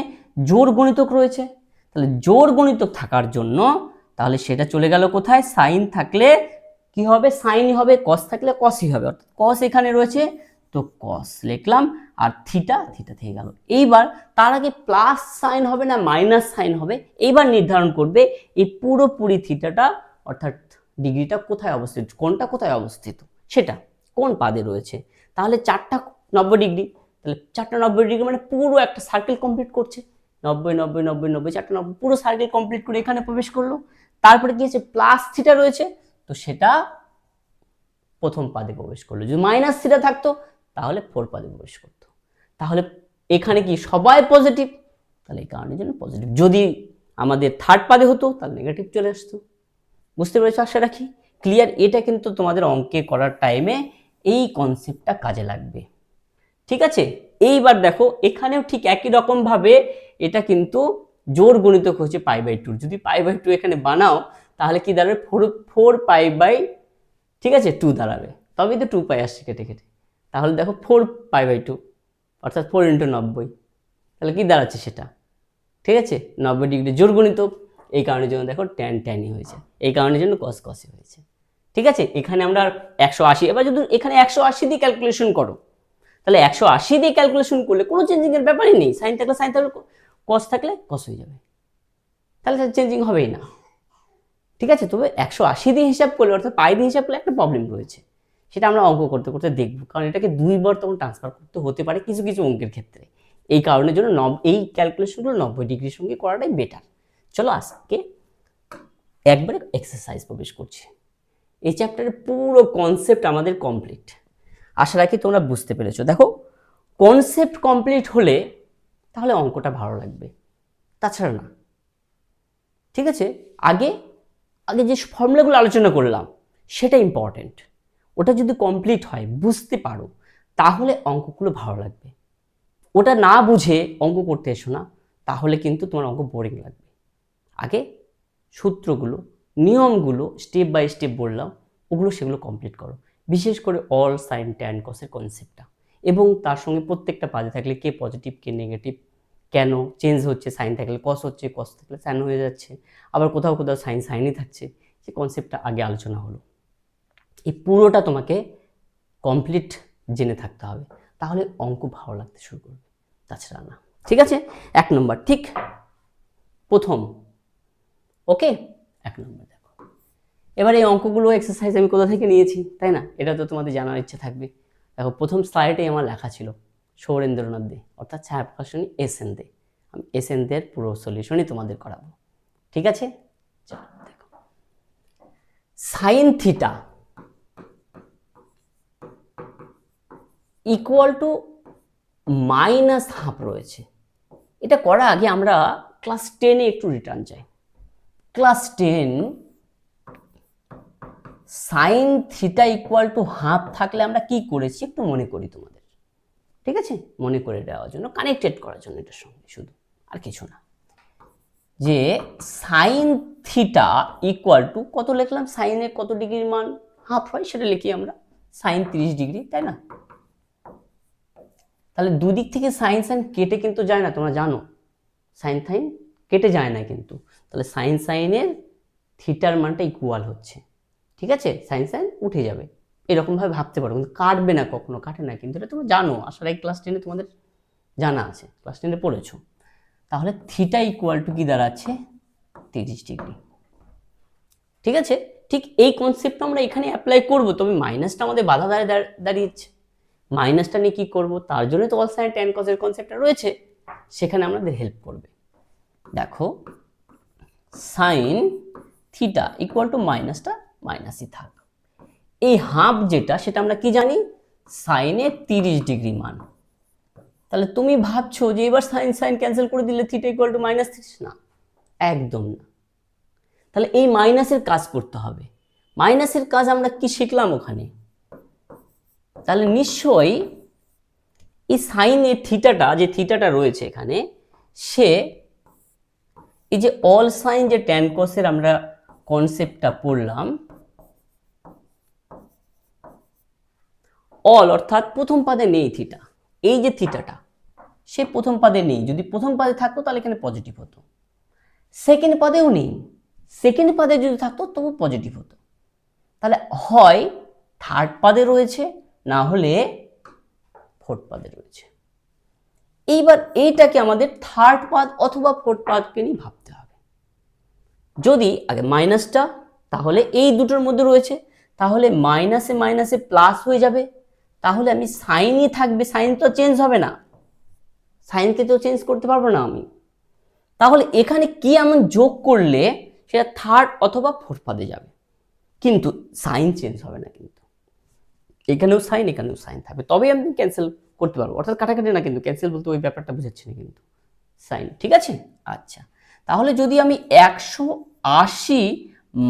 জোড় গুণিতক রয়েছে, তাহলে জোড় গুণিতক থাকার জন্য তাহলে সেটা চলে গেল কোথায়? সাইন থাকলে কি হবে? সাইনই হবে, কস থাকলে কসই হবে, অর্থাৎ কস এখানে রয়েছে তো কস লিখলাম, আর থিটা থিটা থেকে গেল। এইবার তার আগে প্লাস সাইন হবে না মাইনাস সাইন হবে, এইবার নির্ধারণ করবে এই পুরোপুরি থিটাটা অর্থাৎ ডিগ্রিটা কোথায় অবস্থিত, কোনটা কোথায় অবস্থিত সেটা কোন পাদে রয়েছে। তাহলে 4টা 90 ডিগ্রি, তাহলে 4টা 90 ডিগ্রি মানে পুরো একটা সার্কেল কমপ্লিট করছে, 90 90 90 90, 4টা 90, পুরো সার্কেল কমপ্লিট করে এখানে প্রবেশ করলো। তারপরে কি আছে? প্লাস থিটা রয়েছে, তো সেটা প্রথম পাদে প্রবেশ করলো। যদি মাইনাস থিটা থাকতো তাহলে 4 পাদে প্রবেশ করতো। তাহলে এখানে কি সবাই পজিটিভ, তাহলে এই কারণের জন্য পজিটিভ। যদি আমাদের থার্ড পাদে হতো তাহলে নেগেটিভ চলে আসতো। বুঝতে পেরেছো? আশা রাখি ক্লিয়ার। এটা কিন্তু তোমাদের অঙ্কে করার টাইমে এই কনসেপ্টটা কাজে লাগবে। ঠিক আছে? এইবার দেখো এখানেও ঠিক একই রকম ভাবে এটা কিন্তু জোড় গুণিতক হচ্ছে π/2। যদি π/2 এখানে বানাও তাহলে কি দাঁড়াবে? 4π/, ঠিক আছে, 2 দাঁড়াবে, তবেই তো 2π আসছে কেটে কেটে। তাহলে দেখো 4π/2 অর্থাৎ 4 × 90, তাহলে কি দাঁড়াচ্ছে সেটা? ঠিক আছে, 90 ডিগ্রি জোড় গুণিতক, এই কারণের জন্য দেখো ট্যান ট্যানই হয়েছে, এই কারণের জন্য কস কসই হয়েছে। ঠিক আছে, এখানে আমরা 180, এবার যদি এখানে 180 দিয়ে ক্যালকুলেশন করো, তাহলে 180 দিয়ে ক্যালকুলেশন করলে কোনো চেঞ্জিং এর ব্যাপারই নেই, সাইন থাকলে সাইন থাকলে, কস থাকলে কস হয়ে যাবে, তাহলে চেঞ্জিং হবেই না। ঠিক আছে, তবে 180 দিয়ে হিসাব করলে অর্থাৎ পাই দিয়ে হিসাব করলে একটা প্রবলেম রয়েছে, সেটা আমরা অঙ্ক করতে করতে দেখবো, কারণ এটাকে 2 বার তখন ট্রান্সফার করতে হতে পারে কিছু কিছু অঙ্কের ক্ষেত্রে। এই কারণের জন্য এই ক্যালকুলেশনগুলো 90 ডিগ্রির সঙ্গে করাটাই বেটার। চলো আজকে একবারে এক্সারসাইজ প্রবেশ করছি। এই চ্যাপ্টারের পুরো কনসেপ্ট আমাদের কমপ্লিট, আশা রাখি তোমরা বুঝতে পেরেছো। দেখো কনসেপ্ট কমপ্লিট হলে তাহলে অঙ্কটা ভালো লাগবে, তাছাড়া না। ঠিক আছে, আগে আগে যে ফর্মুলাগুলো আলোচনা করলাম সেটা ইম্পর্টেন্ট, ওটা যদি কমপ্লিট হয়, বুঝতে পারো, তাহলে অঙ্কগুলো ভালো লাগবে। ওটা না বুঝে অঙ্ক করতে এসো না, তাহলে কিন্তু তোমার অঙ্ক বোরিং লাগবে। আগে সূত্রগুলো নিয়মগুলো স্টেপ বাই স্টেপ বললাম, ওগুলো সেগুলো কমপ্লিট করো, বিশেষ করে অল সাইন ট্যান কসের কনসেপ্টটা, এবং তার সঙ্গে প্রত্যেকটা পাদে থাকলে কে পজিটিভ কে নেগেটিভ, কেন চেঞ্জ হচ্ছে, সাইন থাকলে কস হচ্ছে, কস থাকলে সাইন হয়ে যাচ্ছে, আবার কোথাও কোথাও সাইন সাইনই থাকছে, সে কনসেপ্টটা আগে আলোচনা হলো। এই পুরোটা তোমাকে কমপ্লিট জেনে থাকতে হবে, তাহলে অঙ্ক ভালো লাগতে শুরু করবে, তাছাড়া না। ঠিক আছে, 1 নম্বর ঠিক প্রথম, ওকে 1 নম্বর দেখো। এবার এই অঙ্কগুলো এক্সারসাইজ আমি কোথা থেকে নিয়েছি, তাই না? এটা তো তোমাদের জানার ইচ্ছে থাকবে। দেখো প্রথম স্লাইডে আমার লেখা ছিল সৌরেন্দ্রনাথ দে, অর্থাৎ ছায়াপ্রকাশনী SN দে। আমি SN দের পুরো সলিউশনই তোমাদের করাবো। ঠিক আছে, চলো দেখো। Sine theta equal to minus half রয়েছে। এটা করার আগে আমরা ক্লাস 10-এ একটু রিটার্ন চাই। Class 10 sine theta equal to half থাকলে আমরা কি করেছি একটু মনে করি তোমাদের, ঠিক আছে? মনে করে দেওয়ার জন্য, কানেক্টেড করার জন্য এটার সঙ্গে, শুধু আর কিছু না। যে সাইন থিটা ইকুয়াল টু কত লিখলাম, সাইনের কত ডিগ্রির মান হাফ হয় সেটা লিখি আমরা, সাইন 30 ডিগ্রি, তাই না? তাহলে দুদিক থেকে সাইন সাইন কেটে কিন্তু যায় না, তোমরা জানো সাইন সাইন কেটে যায় না কিন্তু। তাহলে সাইন সাইনের থিটার মানটা ইকুয়াল হচ্ছে, ঠিক আছে? সাইন সাইন উঠে যাবে, এরকম ভাবে ভাবতে পারো, কিন্তু কাটবে না, কখনো কাটে না কিন্তু, এটা তোমরা জানো, আসলে ক্লাস 10-এ তোমাদের জানা আছে, ক্লাস 10-এ পড়েছো। তাহলে থিটা ইকুয়াল টু কি দাঁড়াচ্ছে, 30 ডিগ্রি, ঠিক আছে? ঠিক এই কনসেপ্টটা আমরা এখানে অ্যাপ্লাই করব, তবে মাইনাসটা আমাদের বাধা দাঁড়িয়েছে। মাইনাসটা নিয়ে কি করব, তার জন্য তো অল সাইন ট্যান কসের কনসেপ্টটা রয়েছে, সেখানে আমাদের হেল্প করবে। দেখো সাইন থিটা ইকুয়াল টু মাইনাসটা মাইনাসই থাক, এই হাফ যেটা সেটা আমরা কি জানি, সাইনের 30 ডিগ্রি মান। তাহলে তুমি ভাবছো যে এবার সাইন সাইন ক্যান্সেল করে দিলে থিটা ইকুয়াল টু -30, না, একদম না। তাহলে এই মাইনাসের কাজ করতে হবে। মাইনাসের কাজ আমরা কি শিখলাম ওখানে, তাহলে নিশ্চয়ই এই সাইনের থিটাটা, যে থিটাটা রয়েছে এখানে, সে এই যে অল সাইন যে ট্যান কসের আমরা কনসেপ্টটা পড়লাম, অল অর্থাৎ প্রথম পাদে নেই থিটা, এই যে থিটাটা সে প্রথম পাদে নেই, যদি প্রথম পাদে থাকতো তাহলে এখানে পজিটিভ হতো, সেকেন্ড পাদেও নেই, সেকেন্ড পাদে যদি থাকতো তবু পজিটিভ হতো। তাহলে হয় থার্ড পাদে রয়েছে, না হলে ফোর্থ পাদে রয়েছে। এইবার এইটাকে আমাদের থার্ড পাদ অথবা ফোর্থ পাদকে নিয়ে ভাবতে হবে। যদি আগে মাইনাসটা, তাহলে এই দুটোর মধ্যে রয়েছে, তাহলে মাইনাসে মাইনাসে প্লাস হয়ে যাবে, তাহলে আমি সাইনই থাকবে, সাইন তো চেঞ্জ হবে না, সাইনকে তো চেঞ্জ করতে পারবো না আমি। তাহলে এখানে কি এমন যোগ করলে সেটা থার্ড অথবা ফোর্থ পাদে যাবে, কিন্তু সাইন চেঞ্জ হবে না, কিন্তু এখানেও সাইন এখানেও সাইন থাকবে, তবেই আমি ক্যান্সেল করতে পারবো, অর্থাৎ কাটাকাটি না, কিন্তু ক্যান্সেল বলতে ওই ব্যাপারটা বুঝাচ্ছি না, কিন্তু সাইন, ঠিক আছে? আচ্ছা, তাহলে যদি আমি 180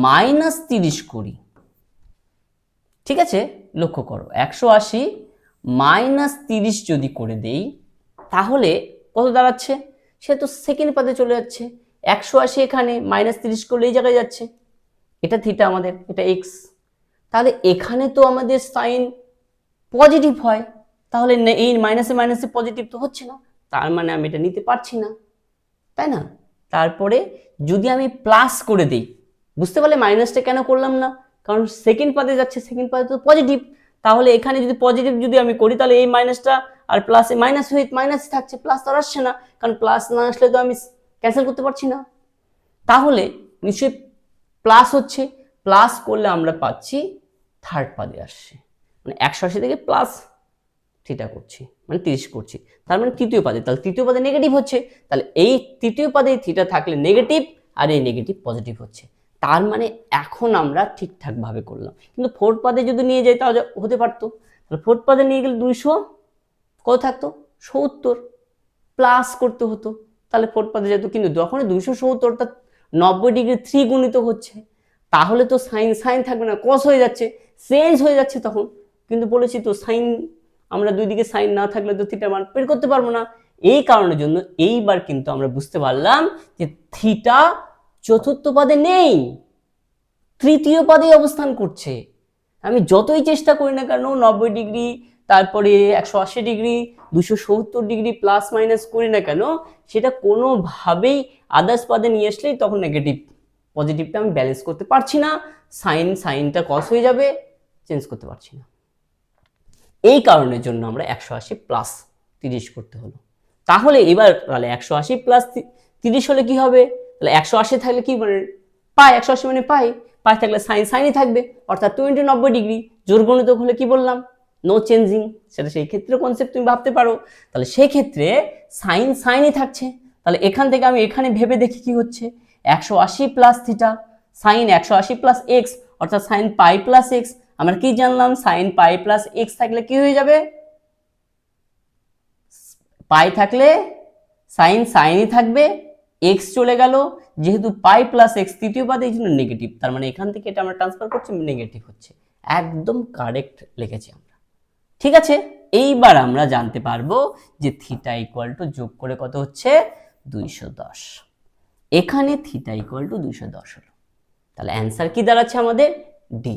মাইনাস 30 করি, ঠিক আছে, লক্ষ্য করো 180 মাইনাস 30 যদি করে দেই, তাহলে কত দাঁড়াচ্ছে, সে তো সেকেন্ড পাদে চলে যাচ্ছে, 180 এখানে মাইনাস 30 করলে এই জায়গায় যাচ্ছে, এটা থিটা আমাদের, এটা এক্স, তাহলে এখানে তো আমাদের সাইন পজিটিভ হয়, তাহলে এই মাইনাসে মাইনাসে পজিটিভ তো হচ্ছে না, তার মানে আমি এটা নিতে পারছি না, তাই না? তারপরে যদি আমি প্লাস করে দিই, বুঝতে পারলে মাইনাসটা কেন করলাম না, কারণ সেকেন্ড পাদে যাচ্ছে, সেকেন্ড পাদে তো পজিটিভ, তাহলে এখানে যদি পজিটিভ যদি আমি করি, তাহলে এই মাইনাসটা আর প্লাসে মাইনাস হয়ে মাইনাস থাকছে, প্লাস তো আর আসছে না, কারণ প্লাস না আসলে তো আমি ক্যান্সেল করতে পারছি না। তাহলে নিশ্চয়ই প্লাস হচ্ছে, প্লাস করলে আমরা পাচ্ছি থার্ড পাদে আসছে, মানে 180 থেকে প্লাস থিটা করছি, মানে 30 করছি, তার মানে তৃতীয় পাদে, তাহলে তৃতীয় পাদে নেগেটিভ হচ্ছে, তাহলে এই তৃতীয় পাদে থিটা থাকলে নেগেটিভ, আর এই নেগেটিভ পজিটিভ হচ্ছে, তার মানে এখন আমরা ঠিকঠাক ভাবে করলাম। কিন্তু ফোর্থ পাদে যদি নিয়ে যাই তাহলে হতে পারতো, তাহলে ফোর্থ পাদে নিয়ে গেলে 200 কত থাকতো, 70 প্লাস করতে হতো, তাহলে ফোর্থ পাদে যেত, কিন্তু যখন 270টা 90 ডিগ্রি 3 গুণিত হচ্ছে, তাহলে তো সাইন সাইন থাকবে না, কস হয়ে যাচ্ছে, চেঞ্জ হয়ে যাচ্ছে তখন, কিন্তু বলেছি তো সাইন, আমরা দুই দিকে সাইন না থাকলে তো থিটা মান বের করতে পারবো না। এই কারণের জন্য এইবার কিন্তু আমরা বুঝতে পারলাম যে থিটা চতুর্থ পদে নেই, তৃতীয় পদে অবস্থান করছে। আমি যতই চেষ্টা করি না কেন 90 ডিগ্রি, তারপরে 180 ডিগ্রি, 270 ডিগ্রি প্লাস মাইনাস করি না কেন, সেটা কোনোভাবেই আদার্স পদে নিয়ে আসলেই তখন নেগেটিভ, পজিটিভটা আমি ব্যালেন্স করতে পারছি না, সাইনটা কস হয়ে যাবে, চেঞ্জ করতে পারছি না। এই কারণের জন্য আমরা 180 প্লাস 30 করতে হলো। তাহলে এবার তাহলে 180 প্লাস 30 হলে কি হবে, তাহলে 180 থাকলে কি মানে পাই, 180 মানে পাই, পাই থাকলে সাইনই থাকবে, অর্থাৎ 90 ডিগ্রি, জোড়গণিতক হলে কি বললাম, নো চেঞ্জিং, সেটা সেই ক্ষেত্রে কনসেপ্ট তুমি ভাবতে পারো। তাহলে সেই ক্ষেত্রে সাইনই থাকছে, তাহলে এখান থেকে আমি এখানে ভেবে দেখি কি হচ্ছে, 180 plus theta sine 180 plus x, অর্থাৎ সাইন পাই প্লাস এক্স, আমরা কি জানলাম, সাইন পাই প্লাস এক্স থাকলে কি হয়ে যাবে, পাই থাকলে সাইনই থাকবে, এক্স চলে গেল, যেহেতু পাই প্লাস এক্স তৃতীয় পদ এই জন্য নেগেটিভ, তার মানে এখান থেকে এটা আমরা ট্রান্সফার করছি নেগেটিভ হচ্ছে। একদম কারেক্ট লিখেছি আমরা। ঠিক আছে, এইবার আমরা জানতে পারবো যে থিটা ইকুয়াল টু যোগ করে কত হচ্ছে 210। এখানে থিটা ইকুয়াল টু 210 হলো, তাহলে অ্যান্সার কি দাঁড়াচ্ছে আমাদের ডি।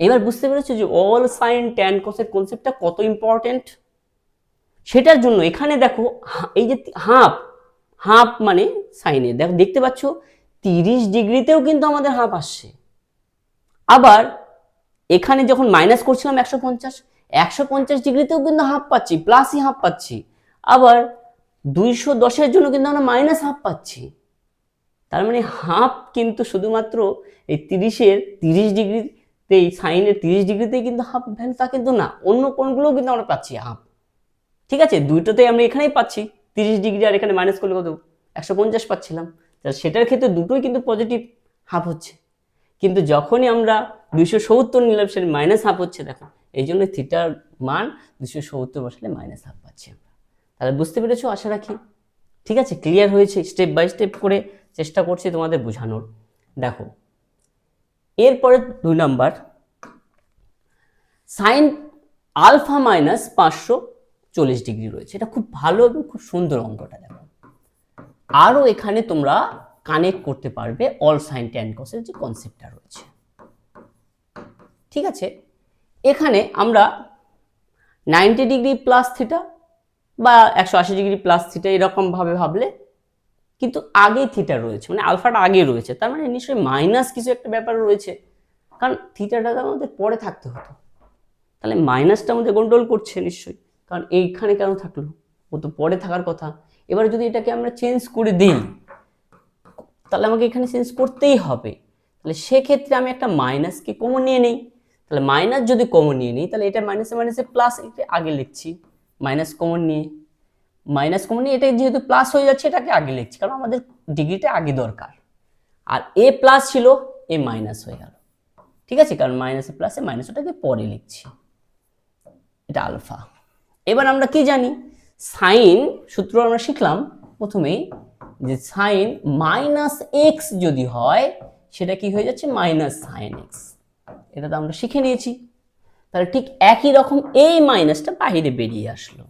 এবার বুঝতে পেরেছো যে অল সাইন ট্যান কোসের কনসেপ্টটা কত ইম্পর্টেন্ট। সেটার জন্য এখানে দেখো এই যে হাফ মানে সাইনে দেখো দেখতে পাচ্ছ 30 ডিগ্রিতেও কিন্তু আমাদের হাফ আসছে। আবার এখানে যখন মাইনাস করছিলাম 150 ডিগ্রিতেও কিন্তু হাফ পাচ্ছি, প্লাসই হাফ পাচ্ছি। আবার 210-এর জন্য কিন্তু আমরা মাইনাস হাফ পাচ্ছি। তার মানে হাফ কিন্তু শুধুমাত্র এই 30 ডিগ্রিতেই, সাইনের 30 ডিগ্রিতেই কিন্তু হাফ ভ্যালু, তা কিন্তু না, অন্য কোণগুলোও কিন্তু আমরা পাচ্ছি হাফ। ঠিক আছে, দুটোতেই আমরা এখানেই পাচ্ছি 30 ডিগ্রি, আর এখানে মাইনাস করলে কত 150 পাচ্ছিলাম, তাহলে সেটার ক্ষেত্রে দুটোই কিন্তু পজিটিভ হাফ হচ্ছে। কিন্তু যখনই আমরা 270 নিলাম সেটা মাইনাস হাফ হচ্ছে, দেখো এই জন্য থিটার মান 270 বসালে মাইনাস হাফ পাচ্ছি আমরা। তাহলে বুঝতে পেরেছো আশা রাখি। ঠিক আছে, ক্লিয়ার হয়েছে, স্টেপ বাই স্টেপ করে চেষ্টা করছি তোমাদের বোঝানোর। দেখো এরপরে 2 number, sine alpha minus 540 degree রয়েছে। এটা খুব ভালো এবং খুব সুন্দর অঙ্কটা। দেখো আরও এখানে তোমরা কানেক্ট করতে পারবে অল সাইন ট্যান কসের যে কনসেপ্টটা রয়েছে। ঠিক আছে, এখানে আমরা 90 ডিগ্রি প্লাস থিটা বা 180 ডিগ্রি প্লাস থিটা এরকম ভাবে ভাবলে, কিন্তু আগে থিটা রয়েছে, মানে আলফাটা আগে রয়েছে, তার মানে নিশ্চয়ই মাইনাস কিছু একটা ব্যাপার রয়েছে, কারণ থিটাটা আমাদের পরে থাকতে হতো, তাহলে মাইনাসটা আমাদের কন্ট্রোল করছে নিশ্চয়ই, কারণ এইখানে কেন থাকলো, ও তো পরে থাকার কথা। এবার যদি এটাকে আমরা চেঞ্জ করে দিই তাহলে আমাকে এখানে চেঞ্জ করতেই হবে, তাহলে সেক্ষেত্রে আমি একটা মাইনাসকে কমন নিয়ে নিই। তাহলে মাইনাস যদি কমন নিয়ে নিই তাহলে এটা মাইনাসে প্লাস, এটা আগে লিখছি, মাইনাস কমন নিয়ে এটা যেহেতু প্লাস হয়ে যাচ্ছে এটাকে আগে লিখছি, কারণ আমাদের ডিগ্রিটা আগে দরকার। আর এ প্লাস ছিল, এ মাইনাস হয়ে গেল। ঠিক আছে, কারণ মাইনাসে প্লাসে মাইনাস, ওটাকে পরে লিখছি, এটা আলফা। এবার আমরা কি জানি, সাইন সূত্র আমরা শিখলাম প্রথমেই, যে সাইন মাইনাস এক্স যদি হয় সেটা কি হয়ে যাচ্ছে মাইনাস সাইন এক্স, এটা তো আমরা শিখে নিয়েছি। তাহলে ঠিক একই রকম এই মাইনাসটা বাইরে বেরিয়ে আসলো,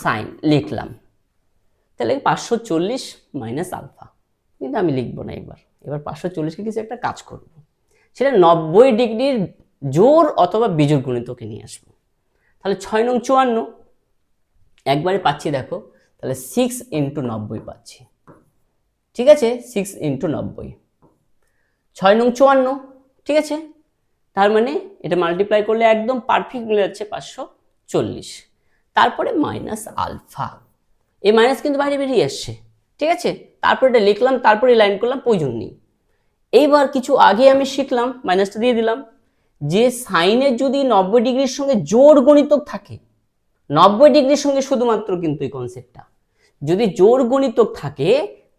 সাইন লিখলাম, তাহলে 540 মাইনাস আলফা, কিন্তু আমি লিখবো না। এবার 540কে কিছু একটা কাজ করব, সেটা 90 ডিগ্রির জোর অথবা বিজোড় গুণিতকে নিয়ে আসবো। তাহলে 6 নং 54 একবারে পাচ্ছি, দেখো তাহলে 6 × 90 পাচ্ছি। ঠিক আছে, 6 × 90, 6 নং 54। ঠিক আছে, তার মানে এটা মাল্টিপ্লাই করলে একদম পারফেক্ট মিলে যাচ্ছে 540, তারপরে মাইনাস আলফা, এই মাইনাস কিন্তু বাইরে বেরিয়ে আসছে। ঠিক আছে, তারপরে এটা লিখলাম, তারপরে লাইন করলাম, প্রয়োজন নেই। এইবার কিছু আগে আমি শিখলাম, মাইনাসটা দিয়ে দিলাম, যে সাইনের যদি 90 ডিগ্রির সঙ্গে জোড় গণিতক থাকে, 90 ডিগ্রির সঙ্গে শুধুমাত্র কিন্তু এই কনসেপ্টটা, যদি জোড় গণিতক থাকে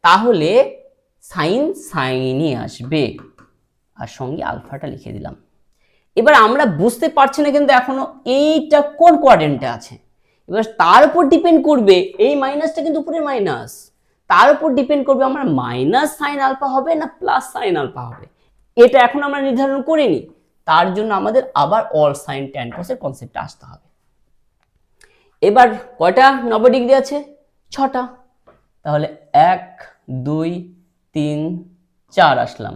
তাহলে সাইনই আসবে, আর সঙ্গে আলফাটা লিখে দিলাম। এবার আমরা বুঝতে পারছি না কিন্তু এখনো এইটা কোন কোয়াড্রেন্টে আছে, এবার তার উপর ডিপেন্ড করবে, এই মাইনাসটা কিন্তু উপরে মাইনাস, তার উপর ডিপেন্ড করবে আমার মাইনাস সাইন আলফা হবে না প্লাস সাইন আলফা হবে, এটা এখন আমরা নির্ধারণ করিনি। তার জন্য আমাদের আবার অল সাইন ট্যান কসের কনসেপ্টে আসতে হবে। এবার কয়টা 90 ডিগ্রি আছে, 6টা, তাহলে 1 2 3 4 আসলাম,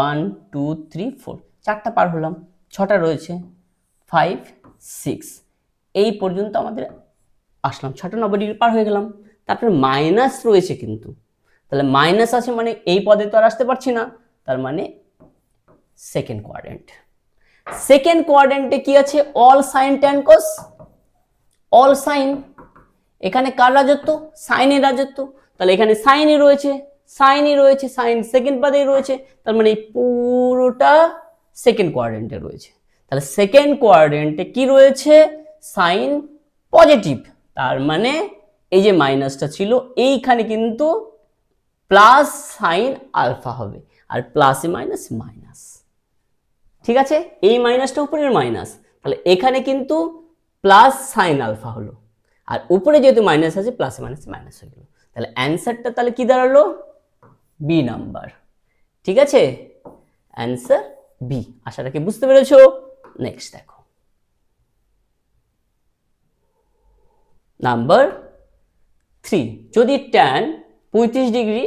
1 2 3 4, 4টা পার হলাম, 6টা রয়েছে, 5 6, এই পর্যন্ত আমাদের আসলাম, 6টা 90 ডিগ্রি পার হয়ে গেলাম। তারপরে মাইনাস রয়েছে কিন্তু, তাহলে মাইনাস আছে মানে এই পদে তো আর আসতে পারছি না, তার মানে সেকেন্ড কোয়াড্রেন্টে কি আছে, all sine tan cos, all sine, এখানে কার রাজত্ব, সাইনের রাজত্ব, তাহলে এখানে সাইনই রয়েছে, সাইন সেকেন্ড পদেই রয়েছে, তার মানে এই পুরোটা সেকেন্ড কোয়াড্রেন্টে রয়েছে। তাহলে সেকেন্ড কোয়াড্রেন্টে কি রয়েছে, সাইন পজিটিভ, তার মানে এই যে মাইনাসটা ছিল এইখানে কিন্তু প্লাস সাইন আলফা হবে, আর প্লাসে মাইনাস মাইনাস। ঠিক আছে, এই মাইনাসটা উপরের মাইনাস, তাহলে এখানে কিন্তু প্লাস সাইন আলফা হলো, আর উপরে যেহেতু মাইনাস আছে প্লাসে মাইনাসে মাইনাস হয়ে গেল। তাহলে অ্যান্সারটা তাহলে কি দাঁড়ালো? B number. ঠিক আছে, অ্যান্সার বি। আশা রাখি বুঝতে পেরেছো। নেক্সট দেখো নাম্বার 3, যদি tan 35 ডিগ্রি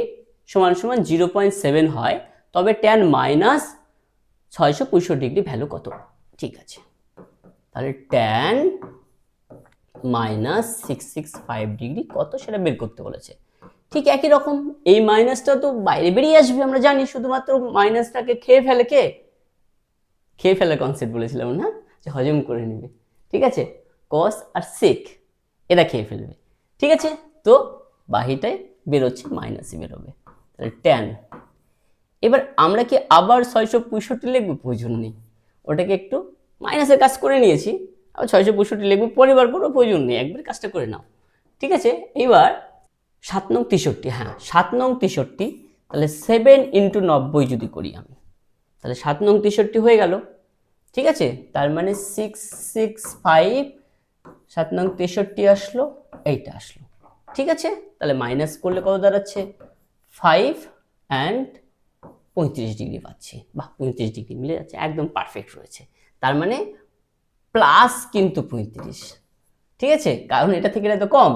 সমান সমান 0.7 হয় তবে tan মাইনাস 665 ডিগ্রি ভ্যালু কত? ঠিক আছে, তাহলে tan মাইনাস 665 ডিগ্রি কত সেটা বের করতে বলেছে। ঠিক একই রকম এই মাইনাসটা তো বাইরে বেরিয়ে আসবে, আমরা জানি। শুধুমাত্র মাইনাসটাকে খেয়ে ফেলার কনসেপ্ট বলেছিলাম না, যে হজম করে নেবে। ঠিক আছে, কস আর সেক এরা খেয়ে ফেলবে। ঠিক আছে, তো বাহিটায় বেরোচ্ছে মাইনাসই বেরোবে, তাহলে ট্যান। এবার আমরা কি আবার 665 লিখবো? প্রয়োজন নেই, ওটাকে একটু মাইনাসের কাজ করে নিয়েছি, আবার 665 লিখবো, পরিবার কোনো প্রয়োজন নেই, একবার কাজটা করে নাও। ঠিক আছে, এবার 7 নং 63, হ্যাঁ 7 নং 63, তাহলে 7 × 90 যদি করি আমি, তাহলে 7 নং 63 হয়ে গেল। ঠিক আছে, তার মানে 665, 7 নং 63 আসলো, এইটা আসলো। ঠিক আছে, তাহলে মাইনাস করলে কত দাঁড়াচ্ছে? 5 and 35 ডিগ্রি পাচ্ছি। বাহ, 35 ডিগ্রি মিলে যাচ্ছে, একদম পারফেক্ট রয়েছে। তার মানে প্লাস কিন্তু 35। ঠিক আছে, কারণ এটা থেকে এটা তো কম,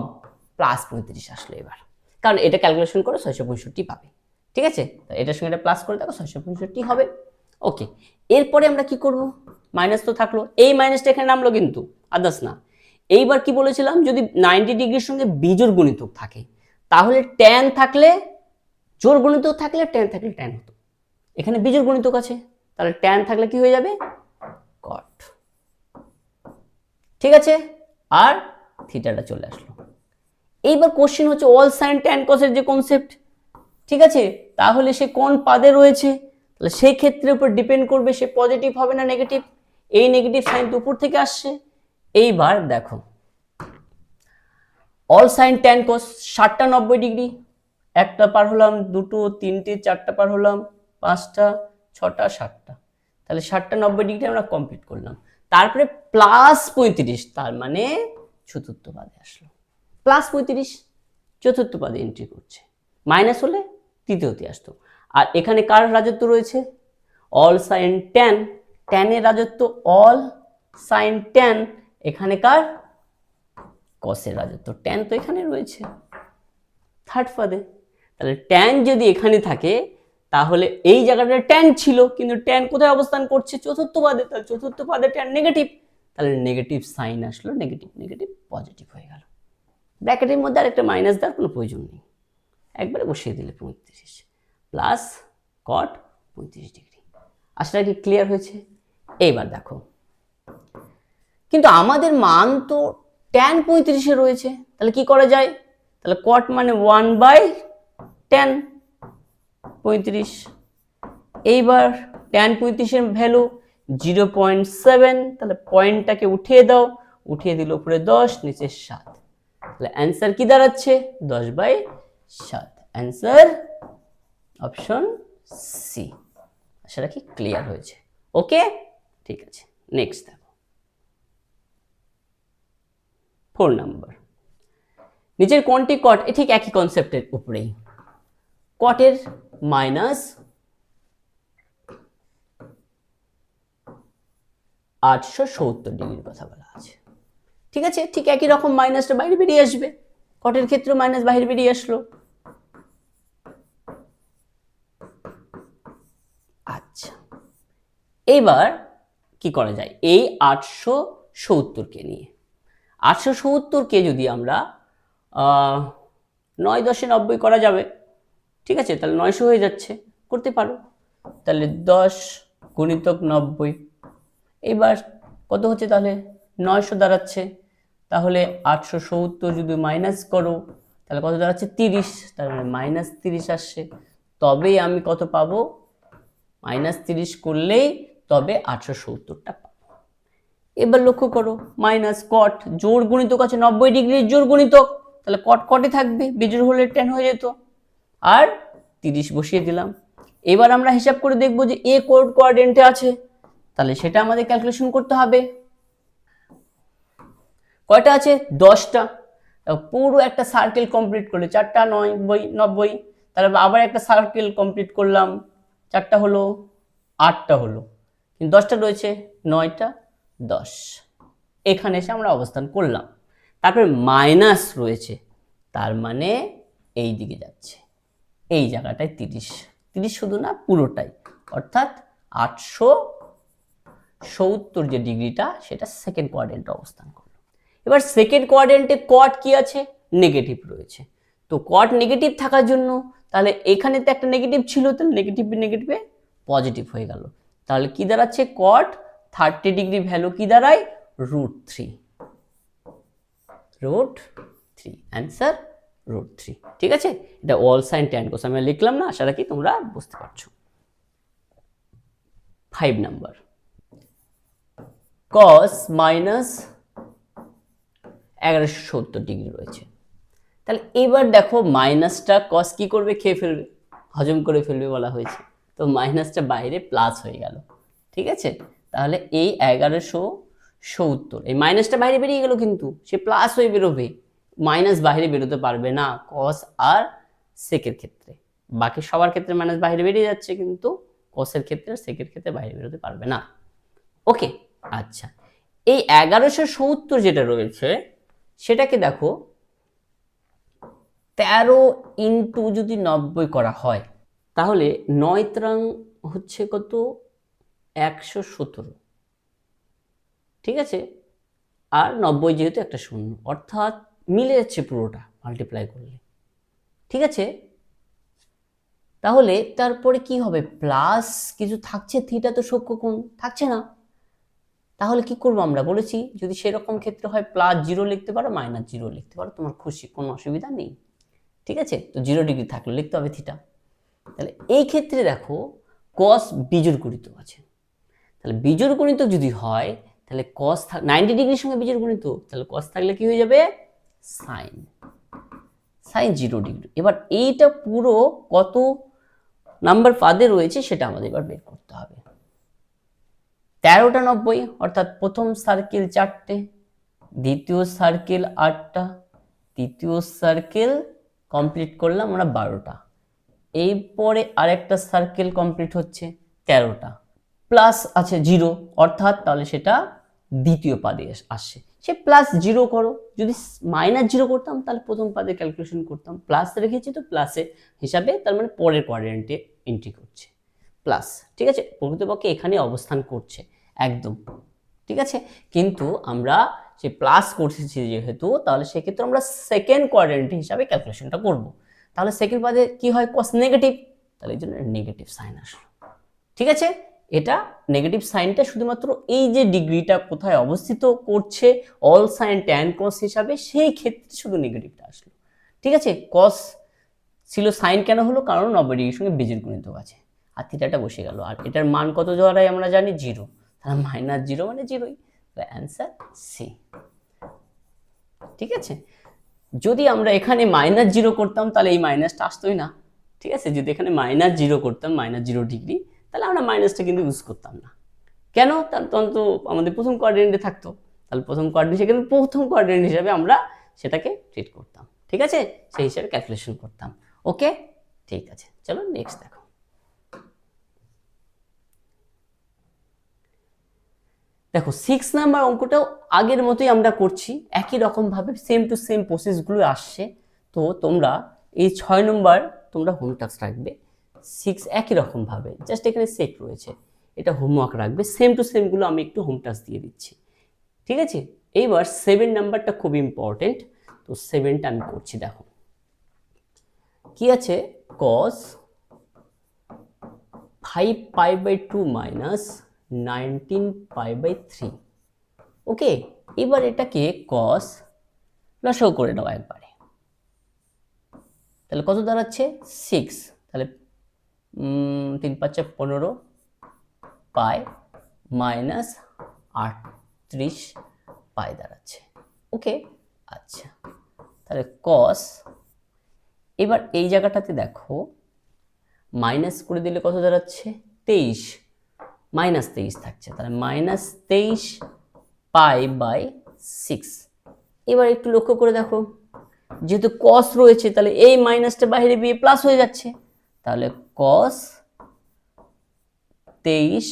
প্লাস 35 আসলো এবার, কারণ এটা ক্যালকুলেশন করে 665 পাবে। ঠিক আছে, এটার সঙ্গে এটা প্লাস করে দেখো 665 হবে। ওকে, এরপরে আমরা কি করব? মাইনাস তো থাকলো, এই মাইনাসটা এখানে নামলো কিন্তু, আদার্স না। এইবার কি বলেছিলাম, যদি 90 ডিগ্রির সঙ্গে বিজোড় গুণিতক থাকে তাহলে ট্যান থাকলে জোড় গুণিতক থাকলে ট্যান থাকলে ট্যান হতো। এখানে বিজোড় গুণিতক আছে, তাহলে ট্যান থাকলে কি হয়ে যাবে? কট। ঠিক আছে, আর থিটাটা চলে আসলো। এইবার কোশ্চেন হচ্ছে অল সাইন ট্যান কসের যে কনসেপ্ট। ঠিক আছে, তাহলে সে কোন পাদে রয়েছে, তাহলে সেই ক্ষেত্রের উপর ডিপেন্ড করবে সে পজিটিভ হবে না নেগেটিভ। এই নেগেটিভ সাইন তো উপর থেকে আসছে। এইবার দেখো অল সাইন ট্যান কস 60টা 90 ডিগ্রি, একটা পার হলাম, দুটো, তিনটে, চারটা পার হলাম, 5টা, 6টা, 7টা, তাহলে 60টা 90 ডিগ্রি আমরা কমপ্লিট করলাম। তারপরে প্লাস 35, তার মানে চতুর্থ পাদে আসলো, প্লাস 35 চতুর্থ পাদে এন্ট্রি করছে। মাইনাস হলে তৃতীয়তে আসতো। আর এখানে কার রাজত্ব রয়েছে? অল সাইন ট্যান, ট্যানের রাজত্ব অল সাইন ট্যান, এখানে কার? কসের রাজত্ব, ট্যান তো এখানে রয়েছে থার্ড পাদে। তাহলে ট্যান যদি এখানে থাকে তাহলে এই জায়গাটা ট্যান ছিল, কিন্তু ট্যান কোথায় অবস্থান করছে? চতুর্থ পাদে, তাহলে চতুর্থ পাদে ট্যান নেগেটিভ, তাহলে নেগেটিভ সাইন আসলো, নেগেটিভ নেগেটিভ পজিটিভ হয়ে গেল। ব্র্যাকেটের মধ্যে আর একটা মাইনাস দেওয়ার কোনো প্রয়োজন নেই, একবারে বসিয়ে দিলে 35 প্লাস কট 35 ডিগ্রি। আশা কি ক্লিয়ার হয়েছে? এইবার দেখো, কিন্তু আমাদের মান তো ট্যান 35 রয়েছে, তাহলে কি করা যায়? তাহলে কট মানে 1/tan 35। এইবার ট্যান 35 ভ্যালু 0.7, তাহলে পয়েন্টটাকে উঠিয়ে দাও, উঠিয়ে দিল উপরে 10 নিচে 7, তাহলে অ্যান্সার কি দাঁড়াচ্ছে? 10/7। Answer option C. আশা রাখি ক্লিয়ার হয়েছে। ওকে, ঠিক আছে, নেক্সট দেখো 4 নাম্বার। নিচের কোনটি কট? ঠিক একই কনসেপ্টের উপরেই, কটের মাইনাস 870 ডিগ্রির কথা বলা আছে। ঠিক আছে, ঠিক একই রকম মাইনাসটা বাইরে বেরিয়ে আসবে, কটের ক্ষেত্রে মাইনাস বাইরে বেরিয়ে আসলো। আচ্ছা, এইবার কি করা যায় এই 870 নিয়ে? 870 যদি আমরা 9 10 90 করা যাবে। ঠিক আছে, তাহলে 900 হয়ে যাচ্ছে, করতে পারো। তাহলে 10 গুণিতক 90, এইবার কত হচ্ছে? তাহলে 900 দাঁড়াচ্ছে। তাহলে 870 যদি মাইনাস করো তাহলে কত দাঁড়াচ্ছে? 30, তার মানে মাইনাস 30 আসছে। তবেই আমি কত পাবো? মাইনাস 30 করলেই তবে 870টা পাবো। এবার লক্ষ্য করো, মাইনাস কট জোড় গুণিতক আছে, 90 ডিগ্রির জোড় গুণিতক, তাহলে কট কটে থাকবে, বিজোড় হলে ট্যান হয়ে যেত। আর 30 বসিয়ে দিলাম। এবার আমরা হিসাব করে দেখবো যে এ কোড কোয়াড্রেন্টে আছে, তাহলে সেটা আমাদের ক্যালকুলেশন করতে হবে। কয়টা আছে? 10টা। পুরো একটা সার্কেল কমপ্লিট করলে 4টা 90, তাহলে আবার একটা সার্কেল কমপ্লিট করলাম, 4টা হলো, 8টা হলো, কিন্তু 10টা রয়েছে, 9টা 10। এখানে এসে আমরা অবস্থান করলাম, তারপরে মাইনাস রয়েছে, তার মানে এই দিকে যাচ্ছে, এই জায়গাটায় 30 শুধু না পুরোটাই, অর্থাৎ 870 যে ডিগ্রিটা সেটা সেকেন্ড কোয়াড্রেন্টে অবস্থান করলো। এবার সেকেন্ড কোয়াড্রেন্টে কট কি আছে? নেগেটিভ রয়েছে। তো কট নেগেটিভ থাকার জন্য তাহলে এখানে তো একটা নেগেটিভ ছিল, তাহলে নেগেটিভে পজিটিভ হয়ে গেল। তাহলে কি দাঁড়াচ্ছে? কট 30 ডিগ্রি ভ্যালু কি দাঁড়ায়? √3। অ্যান্সার √3। ঠিক আছে, এটা অল সাইন ট্যান কোস আমি লিখলাম না, আশা রাখি তোমরা বুঝতে পারছো। 5 নাম্বার, cos -1170 ডিগ্রি রয়েছে। তাহলে এবার দেখো মাইনাসটা cos কি করবে? খেয়ে ফেলবে, হজম করে ফেলবে বলা হয়েছে, তো মাইনাসটা বাইরে প্লাস হয়ে গেল। ঠিক আছে, তাহলে এই 1170, এই মাইনাসটা বাইরে বেরিয়ে গেল, কিন্তু সে প্লাস হয়ে বেরোবে, মাইনাস বাইরে বেরোতে পারবে না cos আর সেকের ক্ষেত্রে। বাকি সবার ক্ষেত্রে মাইনাস বাইরে বেরিয়ে যাচ্ছে, কিন্তু cos-এর ক্ষেত্রে সেকের ক্ষেত্রে বাইরে বেরোতে পারবে না। ওকে, আচ্ছা, এই 1170 যেটা রয়েছে সেটাকে দেখো 13 ইন্টু যদি 90 করা হয়, তাহলে 9 ত্রাং হচ্ছে কত? 117। ঠিক আছে, আর 90 যেহেতু একটা শূন্য, অর্থাৎ মিলে যাচ্ছে পুরোটা মাল্টিপ্লাই করলে। ঠিক আছে, তাহলে তারপরে কি হবে? প্লাস কিছু থাকছে, থিটা তো সূক্ষ্ম কোণ থাকছে না। তাহলে কি করবো? আমরা বলেছি যদি সেরকম ক্ষেত্রে হয় +0 লিখতে পারো, -0 লিখতে পারো, তোমার খুশি, কোনো অসুবিধা নেই। ঠিক আছে, তো 0 ডিগ্রি থাকলে লিখতে হবে থিটা। তাহলে এই ক্ষেত্রে দেখো cos বিজোড় গণিত আছে, তাহলে বিজোড় গণিত যদি হয় তাহলে cos 90 ডিগ্রির সঙ্গে বিজোড় গণিত, তাহলে cos থাকলে কি হয়ে যাবে? sin 0 degree. এবার এইটা পুরো কত নাম্বার পাদে রয়েছে সেটা আমাদের এবার বের করতে হবে। 13টা 90, অর্থাৎ প্রথম সার্কেল 4টে, দ্বিতীয় সার্কেল 8টা, তৃতীয় সার্কেল কমপ্লিট করলাম আমরা 12টা, এরপরে আরেকটা সার্কেল কমপ্লিট হচ্ছে 13টা, প্লাস আছে 0, অর্থাৎ তাহলে সেটা দ্বিতীয় পাদে আসছে। সে +0 করো, যদি -0 করতাম তাহলে প্রথম পাদে ক্যালকুলেশন করতাম, প্লাস রেখেছি তো প্লাসে হিসাবে, তার মানে পরের কোয়াড্রেন্টে এন্ট্রি করছে প্লাস। ঠিক আছে, প্রকৃতপক্ষে এখানে অবস্থান করছে একদম। ঠিক আছে, কিন্তু আমরা যে প্লাস করছি যেহেতু, তাহলে সেক্ষেত্রে আমরা সেকেন্ড কোয়াড্রেন্ট হিসাবে ক্যালকুলেশনটা করব। তাহলে সেকেন্ড পাদে কি হয়? cos নেগেটিভ, তাহলে এই জন্য নেগেটিভ সাইন আসলো। ঠিক আছে, এটা নেগেটিভ সাইনটা শুধুমাত্র এই যে ডিগ্রিটা কোথায় অবস্থিত করছে অল সাইন ট্যান cos হিসাবে, সেই ক্ষেত্রে শুধু নেগেটিভটা আসলো। ঠিক আছে, cos ছিল, সাইন কেন হলো? কারণ 90 ডিগ্রির সঙ্গে বিজোড় গুণিত আছে, আর থিটাটা বসে গেল, আর এটার মান কত ধরাই আমরা জানি? 0, তাহলে -0 মানে 0ই, তাহলে অ্যান্সার সি। ঠিক আছে, যদি আমরা এখানে -0 করতাম তাহলে এই মাইনাসটা আসতোই না। ঠিক আছে, যদি এখানে -0 করতাম, -0 ডিগ্রি, তাহলে আমরা মাইনাসটা কিন্তু ইউজ করতাম না। কেন? তখন তো আমাদের প্রথম কোয়াড্রেন্টে থাকতো, তাহলে প্রথম কোয়াড্রেন্ট, সেখানে প্রথম কোয়াড্রেন্ট হিসাবে আমরা সেটাকে ট্রিট করতাম। ঠিক আছে, সেই হিসাবে ক্যালকুলেশন করতাম। ওকে, ঠিক আছে, চলো নেক্সট দেখো। দেখো 6 নাম্বার অঙ্কটাও আগের মতোই আমরা করছি, একই রকম ভাবে সেম টু সেম প্রসেসগুলো আসছে। তো তোমরা এই 6 নম্বর তোমরা হোম টাস্ক রাখবে, 6 একই রকম ভাবে, জাস্ট এখানে সেট রয়েছে, এটা হোমওয়ার্ক রাখবে, সেম টু সেম গুলো আমি একটু হোম টাস্ক দিয়ে দিচ্ছি। ঠিক আছে, এইবার 7 নাম্বারটা খুব ইম্পর্টেন্ট, তো 7টা আমি করছি। দেখো কি আছে? cos 5π/2 -19π/3। ওকে, এবার এটাকে cos লসাগু করে নাও একবারে, তাহলে কত দাঁড়াচ্ছে? 6, তাহলে 3 × 5 = 15 পাই -38 পাই দাঁড়াচ্ছে। ওকে, আচ্ছা, তাহলে cos, এবার এই জায়গাটাতে দেখো মাইনাস করে দিলে কত দাঁড়াচ্ছে? 23, -23 থাকছে, তাহলে -23π/6। এবার একটু লক্ষ্য করে দেখো, যেহেতু কস রয়েছে তাহলে এই মাইনাসটা বাইরে গিয়ে প্লাস হয়ে যাচ্ছে, তাহলে কস 23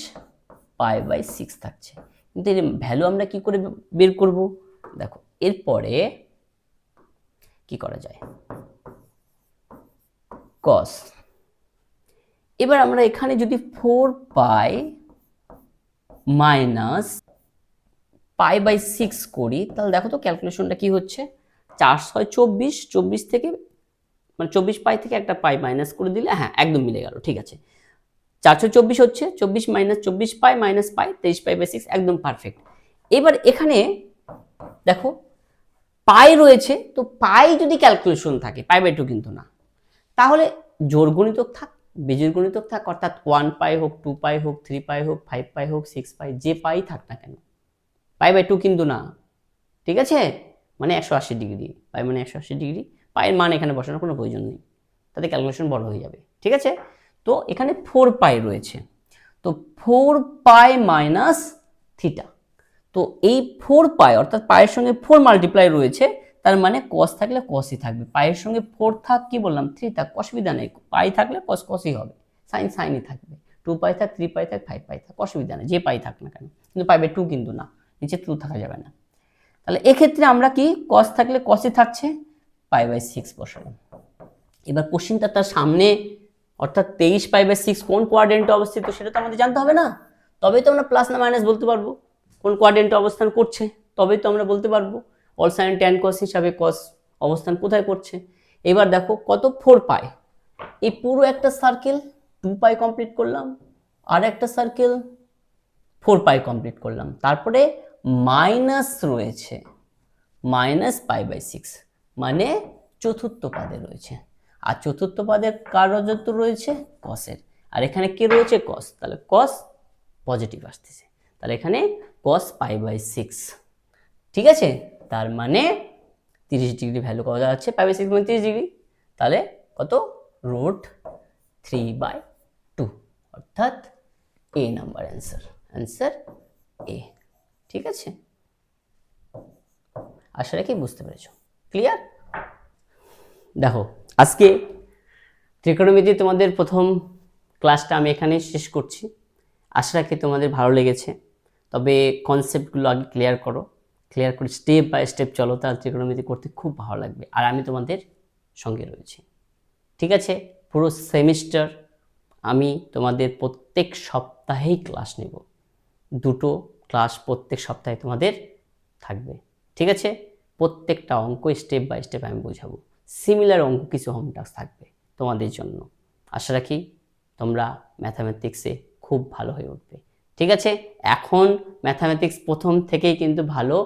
π/6 থাকছে। কিন্তু এর ভ্যালু আমরা কি করে বের করব? দেখো এরপরে কি করা যায়, কস, এবার আমরা এখানে যদি 4π মাইনাস π/6 করি তাহলে দেখো তো ক্যালকুলেশনটা কি হচ্ছে, 4 6 24, 24 থেকে মানে 24 পাই থেকে একটা পাই মাইনাস করে দিলে হ্যাঁ একদম মিলে গেল, ঠিক আছে। 424 হচ্ছে 24 মাইনাস 24 পাই মাইনাস পাই 23 π/6 একদম পারফেক্ট। এবার এখানে দেখো পাই রয়েছে, তো পাই যদি ক্যালকুলেশন থাকে π/2 কিন্তু না, তাহলে জোড় গুণিতক থাক বিজোড় গুণিতক থাক, অর্থাৎ 1 পাই হোক 2 পাই হোক 3 পাই হোক 5 পাই হোক 6 পাই যে পাই থাক না কেন π/2 কিন্তু না, ঠিক আছে। মানে 180 ডিগ্রি, পাই মানে 180 ডিগ্রি, পায়ের মান এখানে বসানোর কোনো প্রয়োজন নেই, তাতে ক্যালকুলেশন বড় হয়ে যাবে, ঠিক আছে। তো এখানে 4 পাই রয়েছে, তো 4 পাই মাইনাস থিটা, তো এই 4 পাই অর্থাৎ পায়ের সঙ্গে 4 মাল্টিপ্লাই রয়েছে, তার মানে কস থাকলে কসই থাকবে, পায়ের সঙ্গে 4 থাক কি বললাম 3 থাক অসুবিধা নেই, পাই থাকলে কস কসই হবে, সাইন সাইনই থাকবে, 2 পাই থাক 3 পাই থাক 5 পাই থাক অসুবিধা নেই, যে পাই থাক না কেন, কিন্তু π/2 কিন্তু না, নিচে 2 থাকা যাবে না। তাহলে এক্ষেত্রে আমরা কি কস থাকলে কসই থাকছে, π/6 বসালাম। এবার কোশ্চেনটা তার সামনে অর্থাৎ 23 π/6 কোন কোয়াড্রেন্টে অবস্থিত সেটা তো আমাদের জানতে হবে না, তবেই তো আমরা প্লাস না মাইনাস বলতে পারবো, কোন কোয়াড্রেন্টে অবস্থান করছে তবেই তো আমরা বলতে পারবো অল সাইন ট্যান কস হিসাবে কস অবস্থান কোথায় করছে। এবার দেখো কত 4 পাই, এই পুরো একটা সার্কেল 2 পাই কমপ্লিট করলাম, আর একটা সার্কেল 4 পাই কমপ্লিট করলাম, তারপরে মাইনাস রয়েছে মাইনাস π/6 মানে চতুর্থ পাদে রয়েছে, আর চতুর্থ পাদে কার রাজত্ব রয়েছে, কসের, আর এখানে কে রয়েছে কস, তাহলে কস পজিটিভ আসতেছে, তাহলে এখানে কস π/6, ঠিক আছে। তার মানে 30 ডিগ্রি ভ্যালু কত যাচ্ছে, π/6 মানে 30 ডিগ্রি, তাহলে কত √3/2, অর্থাৎ এ নাম্বার অ্যান্সার, অ্যান্সার এ, ঠিক আছে। আশা রাখি বুঝতে পেরেছো, ক্লিয়ার। দেখো আজকে ত্রিকোণমিতি তোমাদের প্রথম ক্লাসটা আমি এখানে শেষ করছি, আশা রাখি তোমাদের ভালো লেগেছে, তবে কনসেপ্টগুলো আগে ক্লিয়ার করো, ক্লিয়ার করে স্টেপ বাই স্টেপ চলো, তার ত্রিকোণমিতি করতে খুব ভালো লাগবে, আর আমি তোমাদের সঙ্গে রয়েছি, ঠিক আছে। পুরো সেমিস্টার আমি তোমাদের প্রত্যেক সপ্তাহেই ক্লাস নেব, 2টো ক্লাস প্রত্যেক সপ্তাহে তোমাদের থাকবে, ঠিক আছে। প্রত্যেকটা অঙ্ক স্টেপ বাই স্টেপ আমি বোঝাবো, সিমিলার অঙ্ক কিছু হোম টাস্ক থাকবে তোমাদের জন্য, আশা রাখি তোমরা ম্যাথামেটিক্সে খুব ভালো হয়ে উঠবে, ঠিক আছে। এখন ম্যাথামেটিক্স প্রথম থেকেই কিন্তু ভালো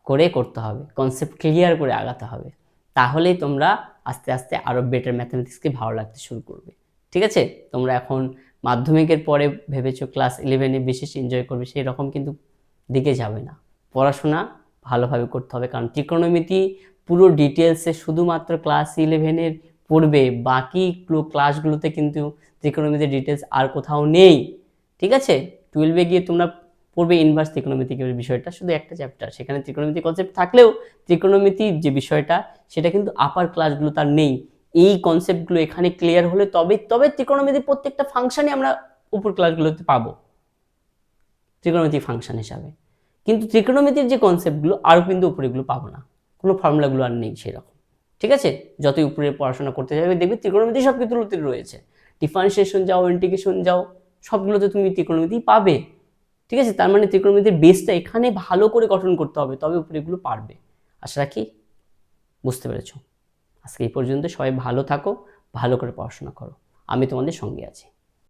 করে করতে হবে, কনসেপ্ট ক্লিয়ার করে আগাতে হবে, তাহলেই তোমরা আস্তে আস্তে আরও বেটার ম্যাথামেটিক্সকে ভালো লাগতে শুরু করবে, ঠিক আছে। তোমরা এখন মাধ্যমিকের পরে ভেবেছো ক্লাস 11-এ বিশেষ এনজয় করবে, সেই রকম কিন্তু দিকে যাবে না, পড়াশোনা ভালোভাবে করতে হবে, কারণ ত্রিকোণমিতি পুরো ডিটেলসে শুধুমাত্র ক্লাস 11-এর পড়বে, বাকি ক্লাসগুলোতে কিন্তু ত্রিকোণমিতির ডিটেলস আর কোথাও নেই, ঠিক আছে। 12-এ গিয়ে তোমরা পড়বে ইনভার্স ত্রিকোণমিতির বিষয়টা, শুধু একটা চ্যাপ্টার, সেখানে ত্রিকোণমিতি কনসেপ্ট থাকলেও ত্রিকোণমিতির যে বিষয়টা সেটা কিন্তু আপার ক্লাসগুলো তার নেই, এই কনসেপ্টগুলো এখানে ক্লিয়ার হলে তবে ত্রিকোণমিতির প্রত্যেকটা ফাংশনই আমরা উপর ক্লাসগুলোতে পাবো ত্রিকোণমিতিক ফাংশন হিসাবে, কিন্তু ত্রিকোণমিতির যে কনসেপ্টগুলো আরও কিন্তু উপরেগুলো পাবো না, কোনো ফর্মুলাগুলো আর নেই সেরকম, ঠিক আছে। যতই উপরে পড়াশোনা করতে যাবে দেখবে ত্রিকোণমিতি সব কিছুতে রয়েছে, ডিফারেন্সিয়েশন যাও ইন্টিগ্রেশন যাও সবগুলোতে তুমি ত্রিকোণমিতি পাবে, ঠিক আছে। তার মানে ত্রিকোণমিতির বেসটা এখানে ভালো করে গঠন করতে হবে, তবে উপরে এগুলো পারবে, আশা রাখি বুঝতে পেরেছো। আজকে এই পর্যন্ত, সবাই ভালো থাকো, ভালো করে পড়াশোনা করো, আমি তোমাদের সঙ্গে আছি।